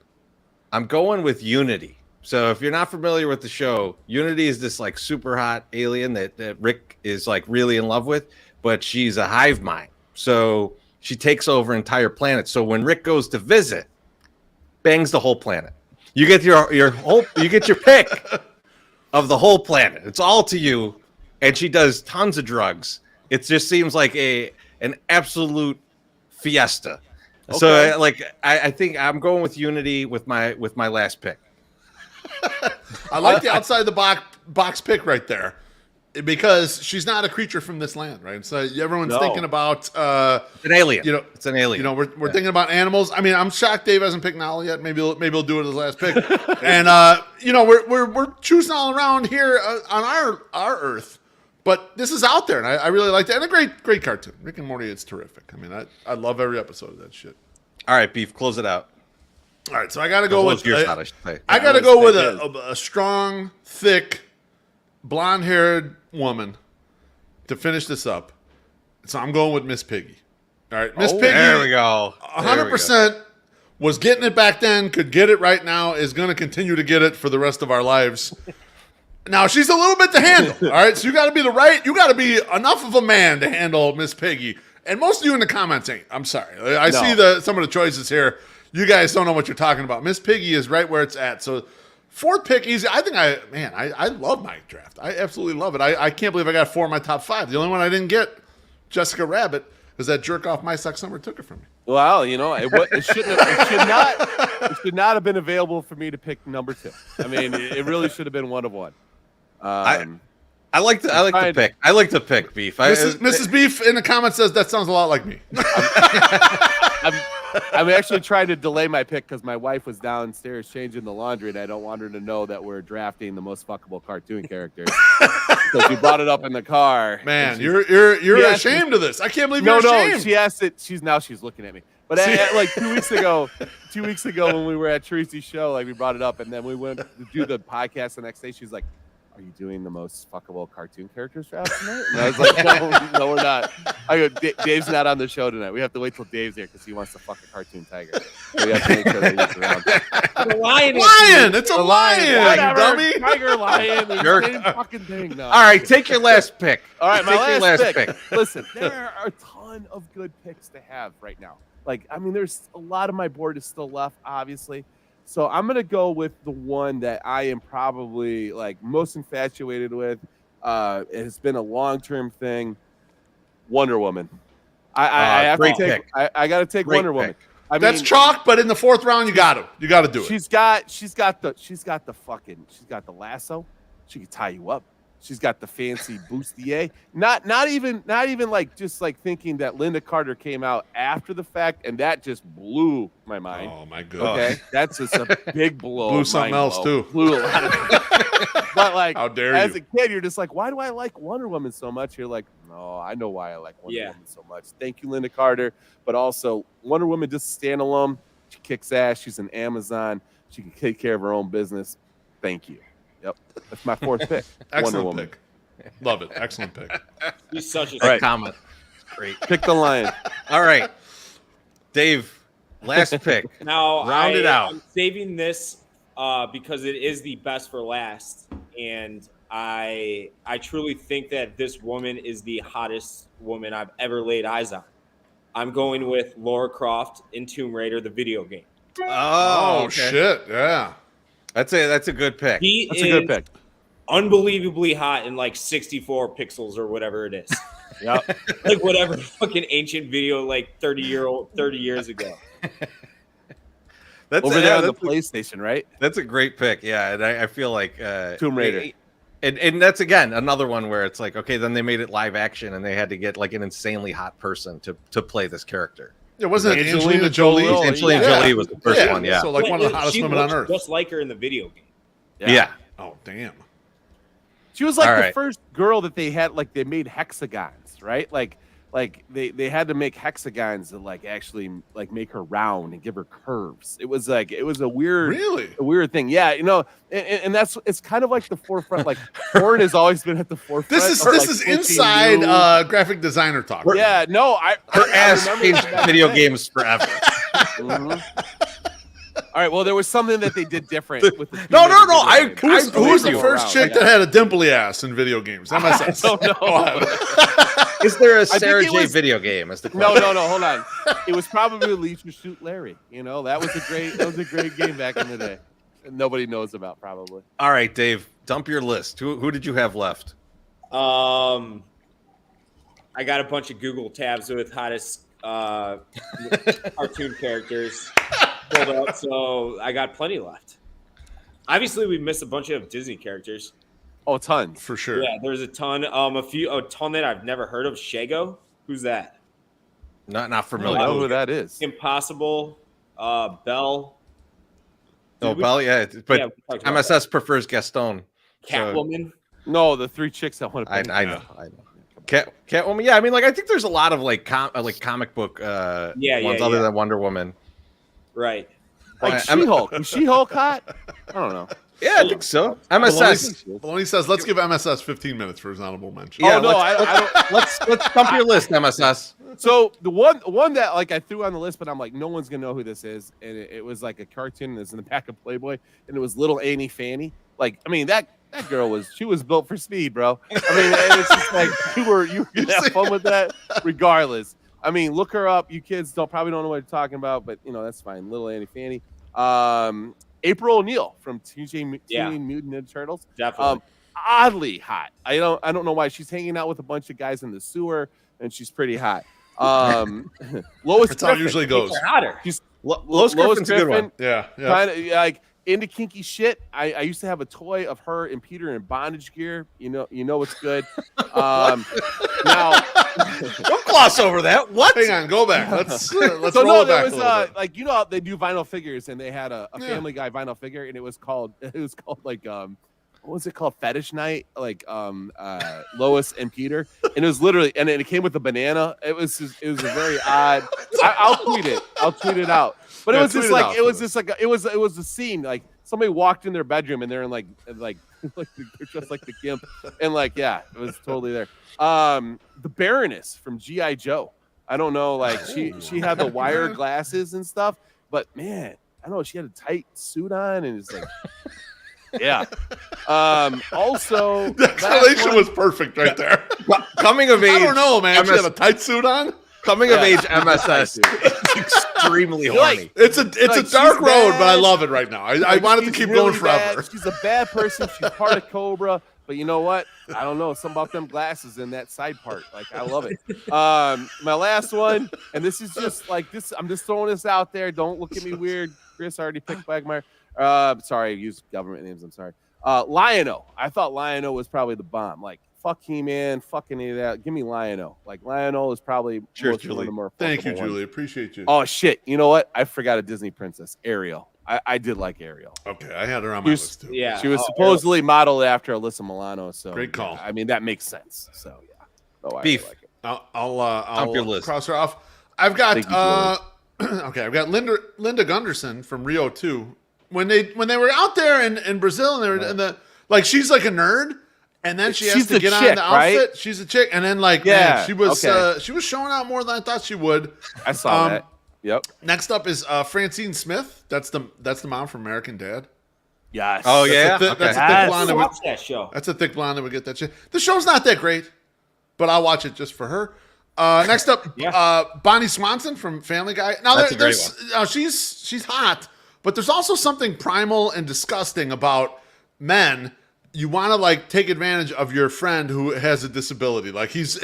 I'm going with Unity. So if you're not familiar with the show, Unity is this like super hot alien that Rick is like really in love with, but she's a hive mind. So she takes over entire planets. So when Rick goes to visit, bangs the whole planet. You get your pick of the whole planet. It's all to you, and she does tons of drugs. It just seems like an absolute fiesta. Okay. So I think I'm going with Unity with my last pick. I like the outside the box pick right there because she's not a creature from this land, right? So everyone's thinking about an alien. It's an alien. We're thinking about animals. I mean, I'm shocked Dave hasn't picked Nala yet. Maybe he'll do it as his last pick. And we're choosing all around here on our Earth. But this is out there, and I really like that. And a great cartoon. Rick and Morty, it's terrific. I mean, I love every episode of that shit. All right, Beef, close it out. All right, so I got to go with I got to go with a strong, thick, blonde-haired woman to finish this up. So I'm going with Miss Piggy. All right, Miss Piggy. There we go. 100% was getting it back then, could get it right now, is going to continue to get it for the rest of our lives. Now she's a little bit to handle, all right. So you got to be enough of a man to handle Miss Piggy. And most of you in the comments ain't. I'm sorry. I see some of the choices here. You guys don't know what you're talking about. Miss Piggy is right where it's at. So fourth pick, easy. I think I love my draft. I absolutely love it. I can't believe I got 4 in my top 5. The only one I didn't get, Jessica Rabbit, because that jerk off My Sock Summer took it from me. Well, it should not have been available for me to pick number 2. I mean, it really should have been one of one. I like the pick. I like the pick, Beef. Mrs. Beef in the comments says that sounds a lot like me. I'm actually trying to delay my pick because my wife was downstairs changing the laundry, and I don't want her to know that we're drafting the most fuckable cartoon characters. So she brought it up in the car. Man, you're ashamed of this. I can't believe you're ashamed. No, she asked it. She's looking at me. But like 2 weeks ago when we were at Tracy's show, like we brought it up, and then we went to do the podcast the next day. She's like, "Are you doing the most fuckable cartoon characters draft tonight?" And I was like, no, we're not. I go, Dave's not on the show tonight. We have to wait till Dave's here because he wants to fuck a cartoon tiger. So we have to make sure that he's around. The lion! It's a lion! Whatever. Dummy! Tiger, lion, the same fucking thing. No, all right, take your last pick. All right, my take last your pick. Listen, there are a ton of good picks to have right now. Like, I mean, there's a lot of my board is still left, obviously. So I'm going to go with the one that I am probably like most infatuated with. It has been a long-term thing. Wonder Woman. I have to take. I got to take Great Wonder Woman. pick. That's chalk, but in the 4th round, you got to do it. She's got the lasso. She can tie you up. She's got the fancy bustier. Not even like just like thinking that Linda Carter came out after the fact, and that just blew my mind. Oh my goodness. Okay, that's just a big blow. Blew something else too. Blew a lot of But like, how dare as you? a kid, you're just like, why do I like Wonder Woman so much? You're like, no, I know why I like Wonder Woman so much. Thank you, Linda Carter. But also, Wonder Woman just standalone. She kicks ass. She's an Amazon. She can take care of her own business. Thank you. Yep, that's my fourth pick. Excellent Wonder Woman. pick. Love it. Excellent pick. He's such a Right. Comment. Great. Pick the lion. All right, Dave. Last pick. Now, Round it out. I'm saving this because it is the best for last, and I truly think that this woman is the hottest woman I've ever laid eyes on. I'm going with Lara Croft in Tomb Raider, the video game. Oh, okay. shit. Yeah. That's a good pick. That's a good pick. Unbelievably hot in like 64 pixels or whatever it is. Yep. Like whatever fucking ancient video like 30 years ago. That's Over there on the PlayStation, right? That's a great pick. Yeah, and I feel like Tomb Raider. And that's again another one where it's like, okay, then they made it live action and they had to get like an insanely hot person to play this character. It wasn't Angelina Angelina Jolie. Jolie. Angelina Jolie was the first one. Yeah. So like one of the hottest She women on looks earth. just like her in the video game. Yeah. Oh damn. She was like All the right. first girl that they had, like they made hexagons, right? Like they had to make hexagons to like actually like make her round and give her curves. It was a weird thing. Yeah, you know, and that's it's kind of like the forefront. Like Ford has always been at the forefront. This of, is like, inside graphic designer talk. Yeah, no, Her ass remember changed back video then. games forever. All right, well, there was something that they did different with the No. Who was the go first around, chick that had a dimply ass in video games? MSS. I don't know. Is there a think Sarah it J was- video game? Is the No, question. hold on. It was probably Leisure Suit Larry. You know, that was a great game back in the day. And nobody knows about probably. All right, Dave, dump your list. Who did you have left? I got a bunch of Google tabs with hottest cartoon characters pulled up, so I got plenty left. Obviously, we missed a bunch of Disney characters. Oh, tons. For sure. Yeah, there's a ton. A ton that I've never heard of. Shago, who's that? Not I familiar. don't know who that is. Impossible. Belle. Oh, Bell, yeah, but Yeah, we talked about MSS prefers Gaston. So Catwoman. No, the three chicks that want to I play. know. Catwoman. Yeah, I mean, like I think there's a lot of like comic book ones other than Wonder Woman. Right. Like She-Hulk. Was She-Hulk hot? I don't know. Yeah, I think so. MSS. Maloney says, let's give MSS 15 minutes for his honorable mention. Yeah, Oh, no, I don't. let's dump your list, MSS. So the one that like I threw on the list, but I'm like, no one's gonna know who this is, and it was like a cartoon that's in the back of Playboy, and it was little Annie Fanny. Like, I mean, that girl was built for speed, bro. I mean, it's just like you were gonna have fun with that, regardless. I mean, look her up. You kids probably don't know what you're talking about, but you know that's fine. Little Annie Fanny. April O'Neil from Teenage Mutant Ninja Turtles. Definitely. Oddly hot. I don't know why. She's hanging out with a bunch of guys in the sewer, and she's pretty hot. Lois. That's how it usually goes. Hotter. Lois Griffin's a good one. Yeah. Kind of like into kinky shit. I used to have a toy of her and Peter in bondage gear. You know what's good. Now Don't gloss over that. What? Hang on, go back. Let's so roll no, it there back was a little bit. like how they do vinyl figures, and they had a Family Guy vinyl figure, and it was called like what was it called? Fetish Night, like Lois and Peter, and it was literally, and it came with a banana. It was a very odd. I'll tweet it out. But it was just like it was a scene like somebody walked in their bedroom and they're in like they're just like the gimp, and like it was totally there. The Baroness from G.I. Joe. I don't know, like she had the wire glasses and stuff, but man, I don't know, she had a tight suit on and it's like. Yeah. Also, The explanation was perfect right there. Coming of age. I don't know, man. She had a tight suit on. Coming of age MSS is extremely horny. It's a Like, dark she's road, bad. but I love it right now. I want it to She's keep really going forever. bad. She's a bad person. She's part of Cobra. But you know what? I don't know. Something about them glasses and that side part. Like, I love it. My last one, and this is just like this. I'm just throwing this out there. Don't look at me weird. Chris already picked Quagmire. Sorry, I used government names. I'm sorry. Lion-O. I thought Lion-O was probably the bomb. Like, fuck He-Man, fuck any of that. Give me Lion-O. Like, Lion-O is probably Cheers, one of the more Thank you, fuckable Julie. ones. Appreciate you. Oh, shit. You know what? I forgot a Disney princess, Ariel. I did like Ariel. Okay, I had her on my list too. Yeah, She was supposedly modeled after Alyssa Milano. So Great call. I mean, that makes sense. So, yeah. Oh, I Beef. like it. I'll your list. cross her off. I've got Thank you, okay. I've got Linda Gunderson from Rio 2. When they were out there in Brazil and they were in the like, she's like a nerd, and then she has She's to the get on chick, the outfit. right? She's a chick, and then like Yeah, man, she was showing out more than I thought she would. I saw that. Yep. Next up is Francine Smith. That's the mom from American Dad. Yes. Oh, yeah? That's a thick Yes. blonde. I watched that show. That's a thick blonde that would get that shit. The show's not that great, but I'll watch it just for her. Next up, Bonnie Swanson from Family Guy. Now That's a great she's hot, but there's also something primal and disgusting about men. You want to like take advantage of your friend who has a disability. Like he's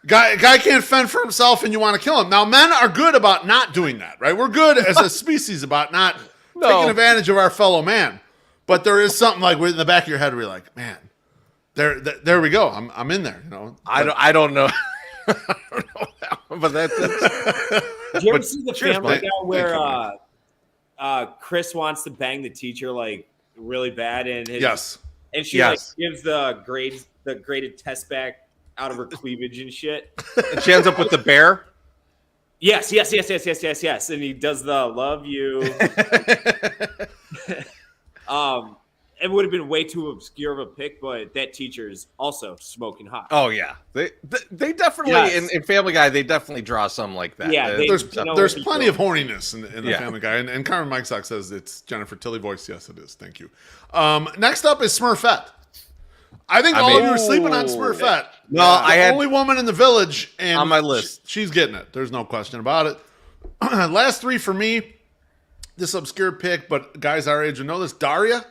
guy can't fend for himself, and you want to kill him. Now men are good about not doing that, right? We're good as a species about not taking advantage of our fellow man. But there is something like in the back of your head where you're like, man. There we go. I'm in there. You know. I don't know. I don't know that one, but that's Did you ever see the cheers, Family mate. Guy where Chris wants to bang the teacher like really bad, and and she like gives the graded test back out of her cleavage and shit. And she ends up with the bear. Yes. And he does the love you. It would have been way too obscure of a pick, but that teacher is also smoking hot. Oh yeah, they definitely in Family Guy they definitely draw some like that. Yeah, there's plenty of horniness in the Family Guy, and Carmen Mike Sock says it's Jennifer Tilly voice. Yes, it is. Thank you. Next up is Smurfette. I think all of you are sleeping on Smurfette. No, I had only woman in the village, and on my list. She's getting it. There's no question about it. Last three for me. This obscure pick, but guys our age would know this. Daria,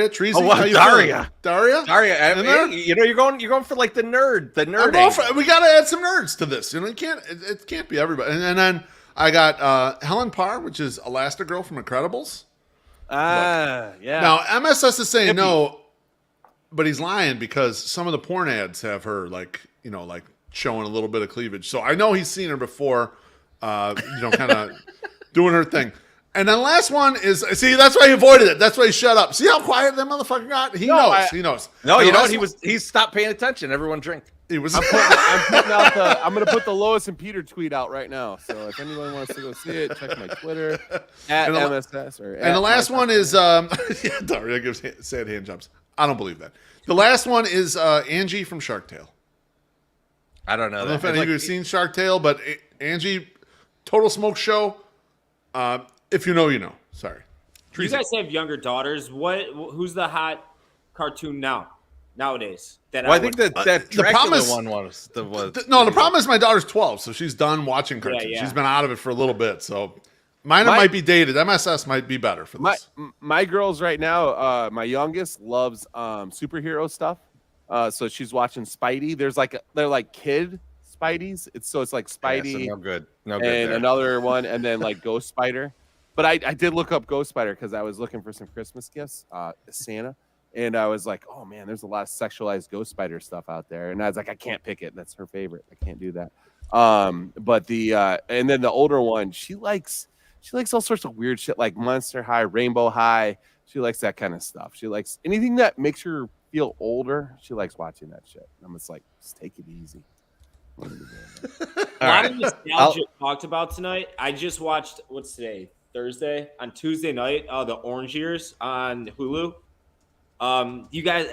Treasy. Oh, wow, Daria. Daria. You know, you're going for like the nerd angle. We got to add some nerds to this. You know, it can't be everybody. And then I got Helen Parr, which is Elastigirl from Incredibles. Yeah. Now MSS is saying no, but he's lying because some of the porn ads have her like showing a little bit of cleavage. So I know he's seen her before, kind of doing her thing. And then last one is, see, that's why he avoided it. That's why he shut up. See how quiet that motherfucker got? He knows. No, you know what? He stopped paying attention. Everyone drink. He was. I'm going to put the Lois and Peter tweet out right now. So if anyone wants to go see it, check my Twitter at MSS. And the last one is, Daria gives sad hand jobs. I don't believe that. The last one is Angie from Shark Tale. I don't know. I don't know if any of you have seen Shark Tale, but Angie, Total Smoke Show. If you know, you know. Sorry. You guys have younger daughters. Who's the hot cartoon nowadays? I think that Dracula one was the problem is my daughter's 12, so she's done watching cartoons. Yeah. She's been out of it for a little bit, so mine might be dated. MSS might be better for this. My girls right now, my youngest loves superhero stuff. So she's watching Spidey. They're like kid Spideys. It's like Spidey. Yeah, so no good. And there. another one, and then like Ghost Spider. But I did look up Ghost Spider because I was looking for some Christmas gifts, Santa, and I was like, oh man, there's a lot of sexualized Ghost Spider stuff out there, and I was like, I can't pick it. That's her favorite. I can't do that. But and then the older one, she likes all sorts of weird shit like Monster High, Rainbow High. She likes that kind of stuff. She likes anything that makes her feel older. She likes watching that shit. And I'm just like, just take it easy. A lot of nostalgia talked about tonight. I just watched, what's today? Thursday. On Tuesday night, the Orange Years on Hulu. You guys,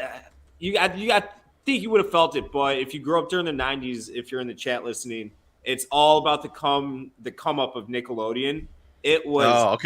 think you would have felt it, but if you grew up during the 90s, if you're in the chat listening, it's all about the come up of Nickelodeon. It was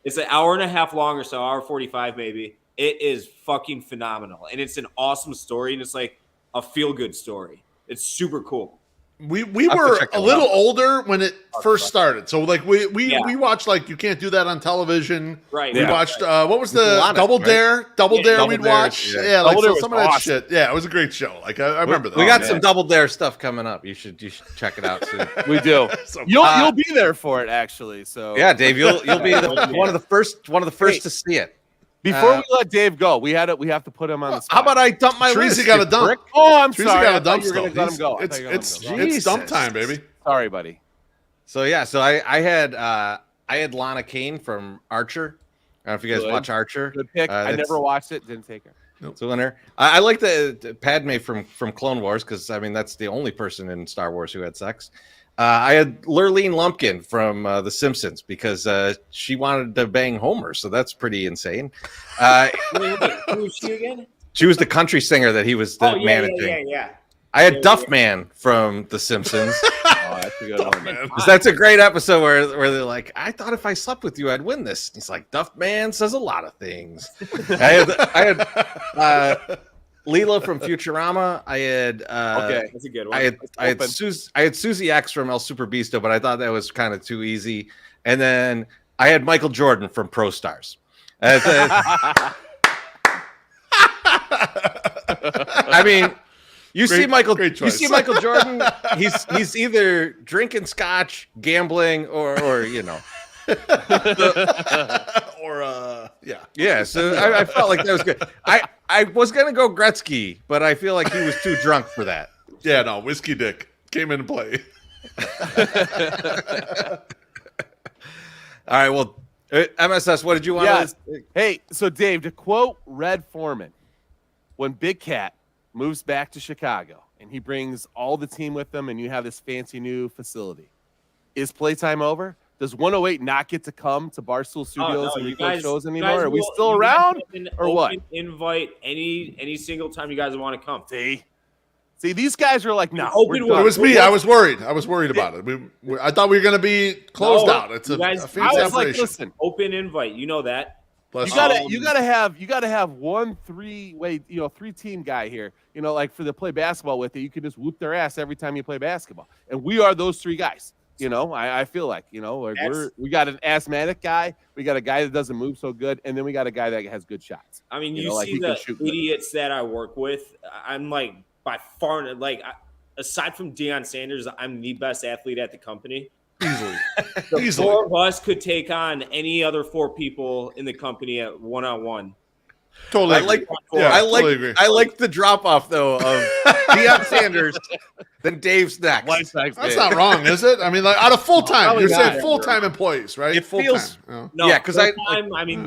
It's an hour and a half long or so, hour 45 maybe. It is fucking phenomenal. And it's an awesome story, and it's like a feel-good story. It's super cool. We were a little older when it first started, so like we watched like You Can't Do That on Television. Right. We watched what was the Double Dare? Double Dare we'd watch. Yeah, like some of that shit. Yeah, it was a great show. Like I remember that. We got some Double Dare stuff coming up. You should check it out soon. We do. You'll be there for it actually. So yeah, Dave, you'll be one of the first to see it. Before we let Dave go, we have to put him on the spot. How about I dump my list? Treasy got a dump. Oh, I'm Treasy sorry. got I a dump thought you were still. going to let him go. It's dump time, baby. Sorry, buddy. So yeah, so I had Lana Kane from Archer. I don't know if you guys watch Archer. Good pick. I never watched it. Didn't take her. It's a winner. I like the Padme from Clone Wars because I mean that's the only person in Star Wars who had sex. I had Lurleen Lumpkin from The Simpsons because she wanted to bang Homer, so that's pretty insane. Who was she again? She was the country singer that he was managing. Yeah. I had Duffman from The Simpsons. Oh, that's a good one, man. That's a great episode where they're like, I thought if I slept with you, I'd win this. He's like, Duffman says a lot of things. I had Leela from Futurama. I had Okay, that's a good one. I had Susie X from El Super Beasto, but I thought that was kind of too easy. And then I had Michael Jordan from Pro Stars. I mean, you see Michael Jordan. He's either drinking scotch, gambling, or you know, yeah. So I felt like that was good. I was gonna go Gretzky, but I feel like he was too drunk for that. Yeah, no, Whiskey Dick came into play. All right, well, MSS, what did you want? Yes. Hey, so Dave, to quote Red Foreman, when Big Cat moves back to Chicago and he brings all the team with him and you have this fancy new facility, is playtime over? Does 108 not get to come to Barstool Studios and record shows anymore? Are we still around or what? Invite any single time you guys want to come. See, these guys are like, no. It was me. I was worried. About it. I thought we were going to be closed out. It's a fancy operation. Like, listen, open invite. You know that. You gotta have one three-way, three-team guy here. Like for the play basketball with you can just whoop their ass every time you play basketball, and we are those three guys. I feel like we got an asthmatic guy, we got a guy that doesn't move so good, and then we got a guy that has good shots. I mean, you see the idiots that I work with. I'm like by far aside from Deion Sanders, I'm the best athlete at the company. Easily. Four of us could take on any other four people in the company at one-on-one. Totally. I like the drop off though of Deion Sanders, then Dave's next. That's not wrong, is it? I mean, like out of full time, you're saying full time employees, right? It feels full-time. No, yeah, because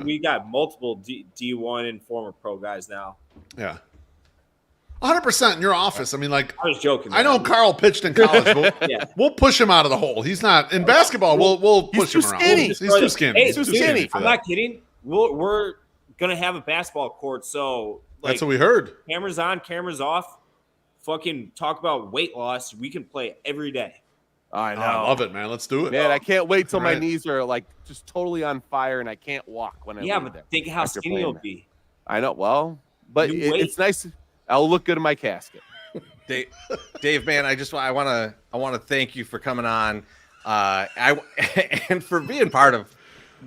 we got multiple D1 and former pro guys now. Yeah. 100% in your office. I mean, like I was joking. I know Carl pitched in college, but we'll push him out of the hole. He's not in basketball. We'll push him around. He's too skinny. He's too skinny. I'm not kidding. We're gonna have a basketball court, so that's what we heard. Cameras on, cameras off. Fucking talk about weight loss. We can play every day. I know. I love it, man. Let's do it, man. I can't wait till my knees are like just totally on fire and I can't walk when I leave there. But think how skinny you'll be. I know. Well, but it's nice. I'll look good in my casket. Dave, man, I want to thank you for coming on, and for being part of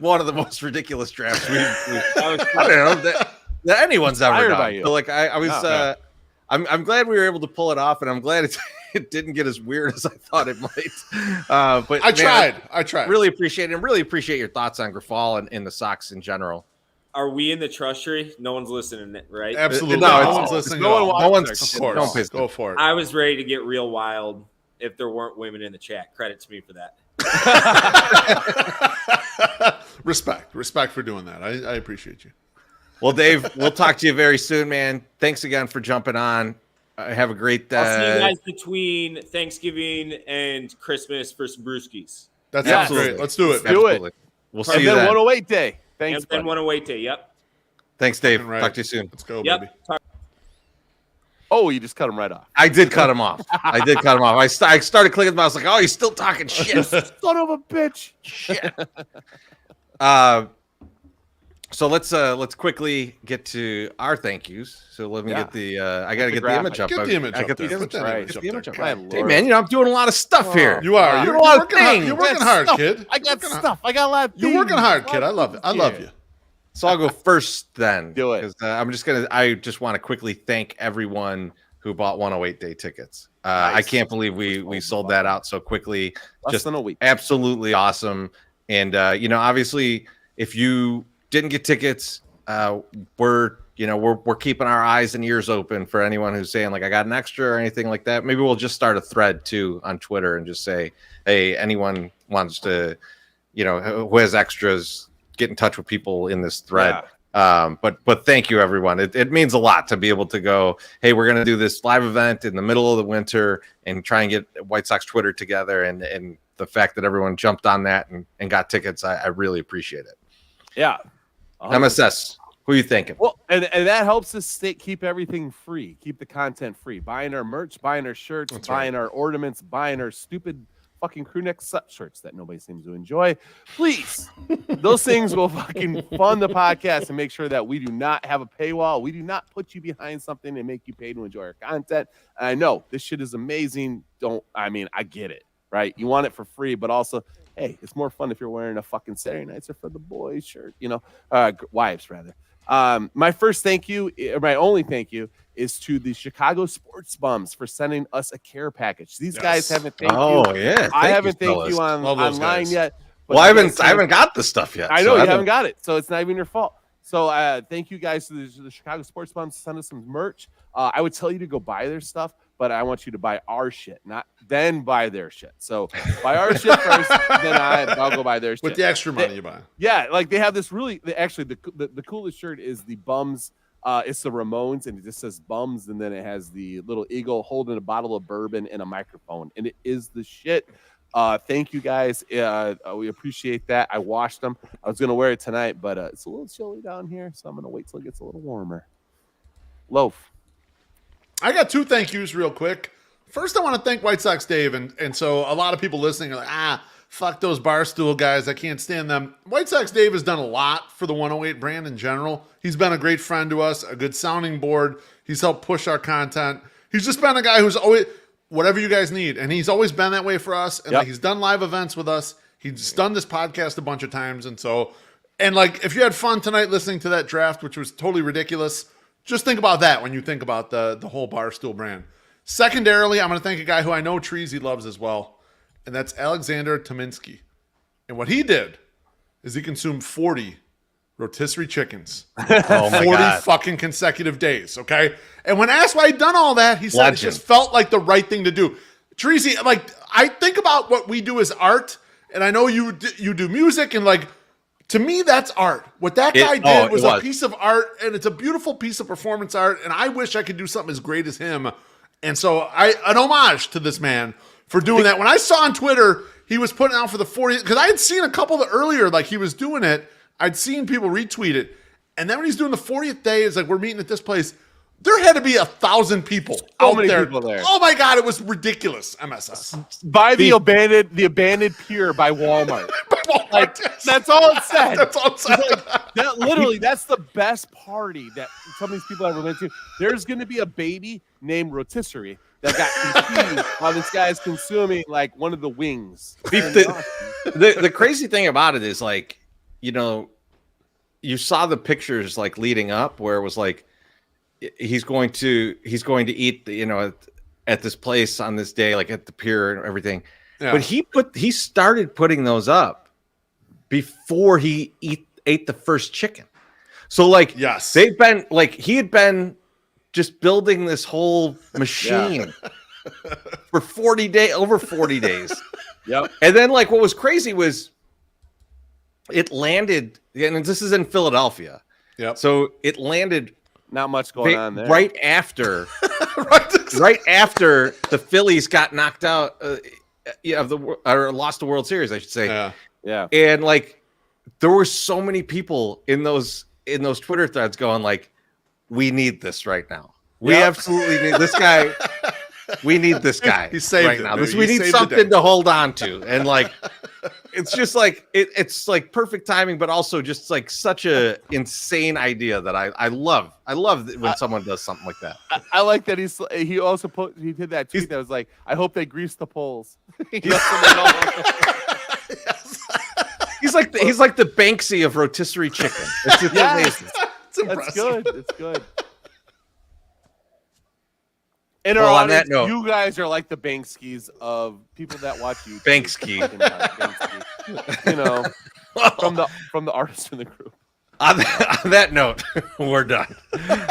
one of the most ridiculous drafts I don't know that anyone's ever done. So, like I'm glad we were able to pull it off, and I'm glad it didn't get as weird as I thought it might. But I tried. Really appreciate it, and really appreciate your thoughts on Grafal and the Sox in general. Are we in the trust tree? No one's listening, right? Absolutely. No one's listening. No one's. Of course. Go for it. I was ready to get real wild if there weren't women in the chat. Credit to me for that. Respect for doing that. I appreciate you. Well, Dave, we'll talk to you very soon, man. Thanks again for jumping on. Have a great I'll see you guys between Thanksgiving and Christmas for some brewskis. That sounds great. Let's do it. Do it. We'll see you then. then. 108 day. Thanks. And then 108 day. Yep. Thanks, Dave. Right. Talk to you soon. Let's go, baby. Oh, you just cut him right off. I did cut him off. I started clicking. I was like, "Oh, he's still talking shit." Son of a bitch. Shit. So let's quickly get to our thank yous. So let me get the. I got to get the image up. Get the image up. Get the image up. Hey man, I'm doing a lot of stuff here. You are. You're working hard. You're working hard, kid. I got stuff. I got a lot. You're working hard, kid. I love it. I love you. So I'll go first then. Do it. I just want to quickly thank everyone who bought 108 day tickets. Nice. I can't believe we sold that out so quickly. Less than a week. Absolutely awesome. And obviously, if you didn't get tickets, we're keeping our eyes and ears open for anyone who's saying like I got an extra or anything like that. Maybe we'll just start a thread too on Twitter and just say, hey, anyone wants to, who has extras, get in touch with people in this thread. Yeah. But thank you everyone. It means a lot to be able to go, hey, we're gonna do this live event in the middle of the winter and try and get White Sox Twitter together, and the fact that everyone jumped on that and got tickets, I really appreciate it. Yeah. 100%. MSS, who are you thinking? Well, and that helps us keep everything free, keep the content free. Buying our merch, buying our shirts, buying our ornaments, buying our stupid fucking crew neck shirts that nobody seems to enjoy. Please, those things will fucking fund the podcast and make sure that we do not have a paywall. We do not put you behind something and make you pay to enjoy our content. And I know this shit is amazing. I get it, right? You want it for free, but also, hey, it's more fun if you're wearing a fucking Saturday Nights Are for the Boys shirt, wives rather. My first thank you, or my only thank you, is to the Chicago Sports Bums for sending us a care package. These guys haven't thanked you. Oh yeah, I haven't thanked you online yet. Well, I haven't got the stuff yet. I know you haven't got it, so it's not even your fault. So thank you guys to the Chicago Sports Bums. Send us some merch. I would tell you to go buy their stuff, but I want you to buy our shit, then buy their shit. So buy our shit first, then I'll go buy their shit. With the extra money you buy. Yeah, like they have this the coolest shirt is the Bums. It's the Ramones, and it just says Bums, and then it has the little eagle holding a bottle of bourbon and a microphone, and it is the shit. Thank you guys. We appreciate that. I washed them. I was gonna wear it tonight, but it's a little chilly down here, so I'm gonna wait till it gets a little warmer. Loaf. I got two thank yous real quick. First, I want to thank White Sox Dave, and so a lot of people listening are like, fuck those Barstool guys. I can't stand them. White Sox Dave has done a lot for the 108 brand in general. He's been a great friend to us, a good sounding board. He's helped push our content. He's just been a guy who's always, whatever you guys need. And he's always been that way for us. And he's done live events with us. He's done this podcast a bunch of times. And if you had fun tonight listening to that draft, which was totally ridiculous, just think about that when you think about the whole Barstool brand. Secondarily, I'm going to thank a guy who I know Treasy loves as well. And that's Alexander Tominski. And what he did is he consumed 40 rotisserie chickens. Oh my 40 God. fucking consecutive days, okay? And when asked why he'd done all that, he said it just felt like the right thing to do. Treasy, I think about what we do as art, and I know you do music, and to me, that's art. What that guy did was a piece of art, and it's a beautiful piece of performance art, and I wish I could do something as great as him. And so an homage to this man for doing that. When I saw on Twitter, he was putting out for the 40th, because I had seen a couple that earlier, he was doing it. I'd seen people retweet it. And then when he's doing the 40th day, it's we're meeting at this place. There had to be 1,000 people out there. People there. Oh my God, it was ridiculous, MSS. Buy the abandoned pier by Walmart. That's all it said. That's all it said. That's the best party that some of these people ever went to. There's going to be a baby named Rotisserie that got confused while this guy's consuming one of the wings. The crazy thing about it is you saw the pictures leading up where it was he's going to eat at this place on this day at the pier and everything. Yeah. But he started putting those up before he ate the first chicken. So yes, they've been he had been just building this whole machine for over 40 days. Yep. And then what was crazy was it landed, and this is in Philadelphia. Yep. So it landed not much going on there. Right after right after the Phillies got knocked out or lost the World Series, I should say. Yeah. Yeah. And there were so many people in those Twitter threads going we need this right now. We absolutely need this guy. We need this guy. He saved right it, now. dude. We need something to hold on to. And it's just it's perfect timing, but also just such a insane idea that I love. I love when someone does something like that. I like that he also he did that tweet that was I hope they grease the poles. He's like the Banksy of rotisserie chicken. It's just amazing. That's good. It's good. In our audience, that note, you guys are like the Bankskis of people that watch you. Banksky. From the artists in the group. On that note, we're done.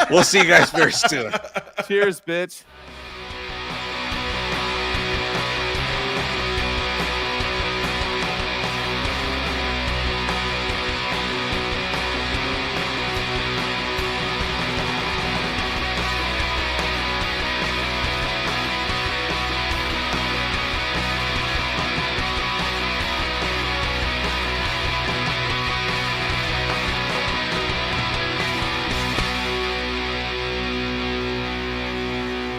We'll see you guys very soon. Cheers, bitch.